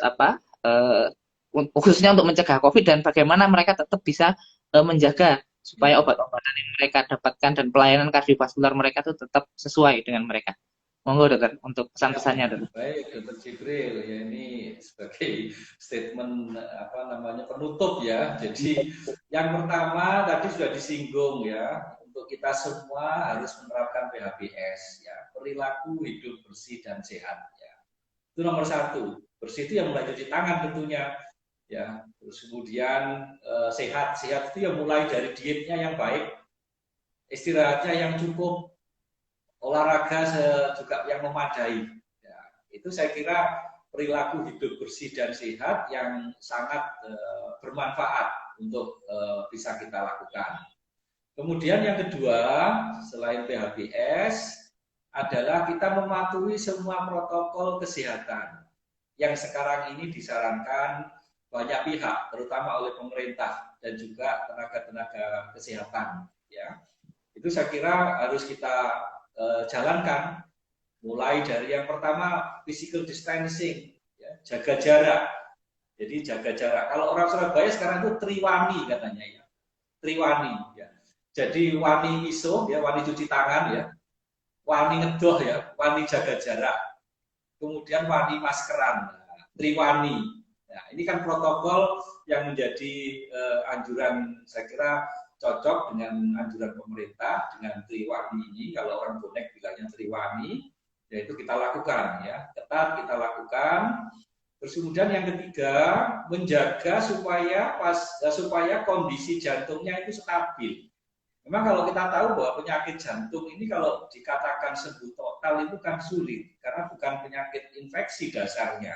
khususnya untuk mencegah COVID, dan bagaimana mereka tetap bisa menjaga supaya obat-obatan yang mereka dapatkan dan pelayanan kardiovaskular mereka itu tetap sesuai dengan mereka. Monggo, Dokter, untuk pesan-pesannya, Dokter. Baik, Dokter Jibril, ya ini sebagai statement penutup ya. Jadi yang pertama tadi sudah disinggung ya, untuk kita semua harus menerapkan PHBS ya, perilaku hidup bersih dan sehat ya. Itu nomor satu. Bersih itu yang mulai cuci tangan tentunya ya. Terus kemudian sehat itu yang mulai dari dietnya yang baik, istirahatnya yang cukup, olahraga juga yang memadai. Ya, itu saya kira perilaku hidup bersih dan sehat yang sangat bermanfaat untuk bisa kita lakukan. Kemudian yang kedua, selain PHBS, adalah kita mematuhi semua protokol kesehatan yang sekarang ini disarankan banyak pihak, terutama oleh pemerintah dan juga tenaga-tenaga kesehatan. Ya, itu saya kira harus kita jalankan, mulai dari yang pertama physical distancing, ya, jaga jarak. Jadi jaga jarak. Kalau orang Surabaya sekarang itu triwani katanya ya, triwani. Ya. Jadi wani iso, ya, wani cuci tangan ya, wani ngedoh ya, wani jaga jarak, kemudian wani maskeran, triwani. Nah, ini kan protokol yang menjadi anjuran, saya kira cocok dengan anjuran pemerintah dengan triwani ini. Kalau orang bonek bilangnya triwani, yaitu kita lakukan ya, ketat kita lakukan. Terus kemudian yang ketiga, menjaga supaya kondisi jantungnya itu stabil. Memang kalau kita tahu bahwa penyakit jantung ini kalau dikatakan sembuh total itu kan sulit, karena bukan penyakit infeksi dasarnya,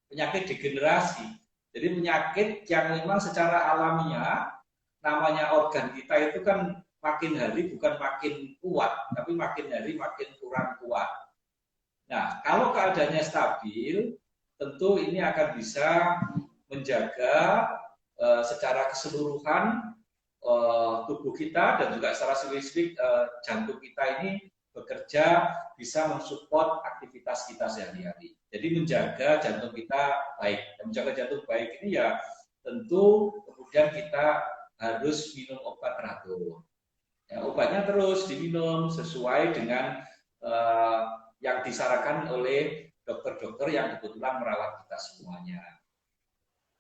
penyakit degenerasi. Jadi penyakit yang memang secara alamiah, namanya organ kita itu kan makin hari bukan makin kuat, tapi makin hari makin kurang kuat. Nah, kalau keadaannya stabil, tentu ini akan bisa menjaga secara keseluruhan tubuh kita dan juga secara spesifik jantung kita ini bekerja bisa mensupport aktivitas kita sehari-hari. Jadi menjaga jantung kita baik. Dan menjaga jantung baik ini ya tentu kemudian kita harus minum obat teratur. Ya, obatnya terus diminum sesuai dengan yang disarankan oleh dokter-dokter yang kebetulan merawat kita semuanya.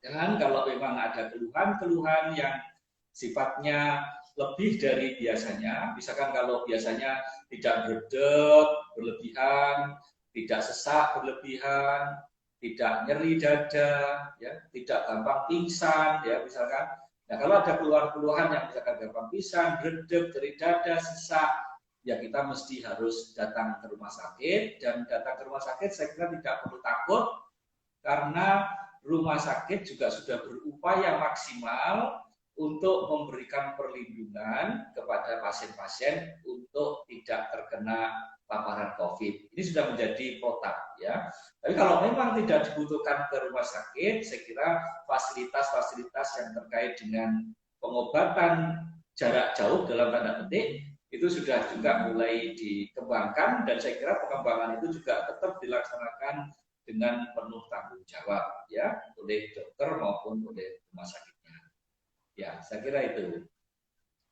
Dan kalau memang ada keluhan-keluhan yang sifatnya lebih dari biasanya, misalkan kalau biasanya tidak berdep berlebihan, tidak sesak berlebihan, tidak nyeri dada, ya, tidak gampang pingsan, ya misalkan. Nah kalau ada keluhan-keluhan yang misalkan gampang pingsan, berdep, nyeri dada, sesak, ya kita mesti harus datang ke rumah sakit. Dan datang ke rumah sakit saya kira tidak perlu takut, karena rumah sakit juga sudah berupaya maksimal untuk memberikan perlindungan kepada pasien-pasien untuk tidak terkena paparan COVID. Ini sudah menjadi protap ya. Tapi kalau memang tidak dibutuhkan ke rumah sakit, saya kira fasilitas-fasilitas yang terkait dengan pengobatan jarak jauh dalam tanda petik itu sudah juga mulai dikembangkan, dan saya kira pengembangan itu juga tetap dilaksanakan dengan penuh tanggung jawab ya oleh dokter maupun oleh rumah sakitnya. Ya, saya kira itu.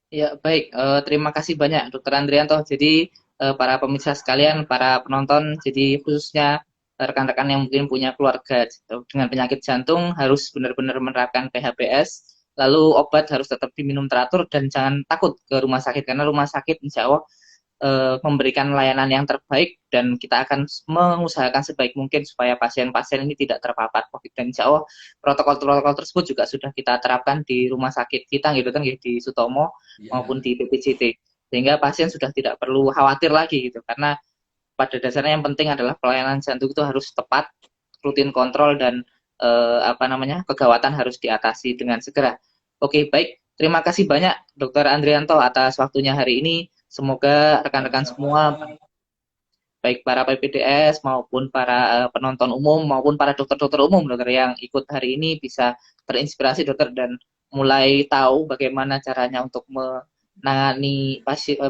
Ya, baik. Terima kasih banyak, Dokter Andrianto. Jadi, para pemirsa sekalian, para penonton, jadi khususnya rekan-rekan yang mungkin punya keluarga dengan penyakit jantung harus benar-benar menerapkan PHBS. Lalu obat harus tetap diminum teratur dan jangan takut ke rumah sakit karena rumah sakit insya Allah memberikan layanan yang terbaik dan kita akan mengusahakan sebaik mungkin supaya pasien-pasien ini tidak terpapar COVID, dan insya Allah protokol-protokol tersebut juga sudah kita terapkan di rumah sakit kita gitu kan, di Sutomo maupun Ya, di PPJT, sehingga pasien sudah tidak perlu khawatir lagi gitu, karena pada dasarnya yang penting adalah pelayanan jantung itu harus tepat, rutin kontrol, dan kegawatan harus diatasi dengan segera. Oke, baik. Terima kasih banyak Dokter Andrianto atas waktunya hari ini. Semoga rekan-rekan sama-sama. semua, baik para PPDS maupun para penonton umum maupun para dokter-dokter umum, dokter yang ikut hari ini bisa terinspirasi dokter dan mulai tahu bagaimana caranya untuk menangani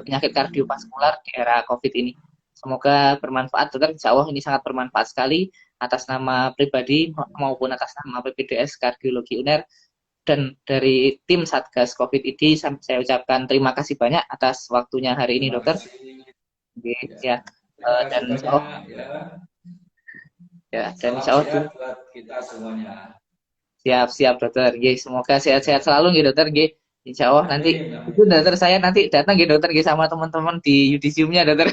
penyakit kardiovaskular di era COVID ini. Semoga bermanfaat dokter. Insya Allah ini sangat bermanfaat sekali atas nama pribadi maupun atas nama PPDS Kardiologi UNER. Dan dari tim Satgas COVID ini saya ucapkan terima kasih banyak atas waktunya hari ini, Terima dokter. kasih. Oke, Ya. ya. Terima kasih Dan insya Allah, banyak ya. dan Salam insya Allah sehat buat kita semuanya. siap-siap dokter. Ye, semoga sehat-sehat Ya. selalu gitu dokter. Ye. Insya Allah nanti Amin, itu amin. dokter, saya nanti datang gitu dokter Ye, sama teman-teman di yudisiumnya dokter.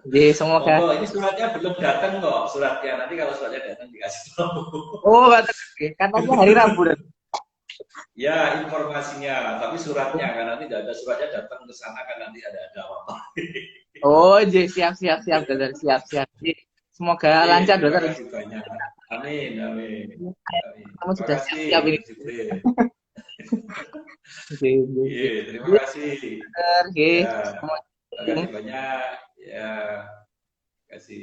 Ye, semoga. Monggo, ini suratnya belum datang kok, suratnya. Nanti kalau suratnya datang dikasih tahu. Oh, dokter. Ye, katanya hari Rabu dokter. Ya, informasinya, tapi suratnya kan nanti tidak ada suratnya datang ke sana kan nanti ada apa-apa. Oh, ye, siap-siap siap dokter, siap-siap. Ye, semoga Oke, lancar terima dokter. kasih banyak. Amin, amin. Amin. Kamu Terima sudah kasih, siap-siap ini. Mas Jibril. Ye, ye, ye. Iya, terima Ye, kasih. dokter. Ye, Ya, semoga terima kasih banyak. Ya, terima kasih.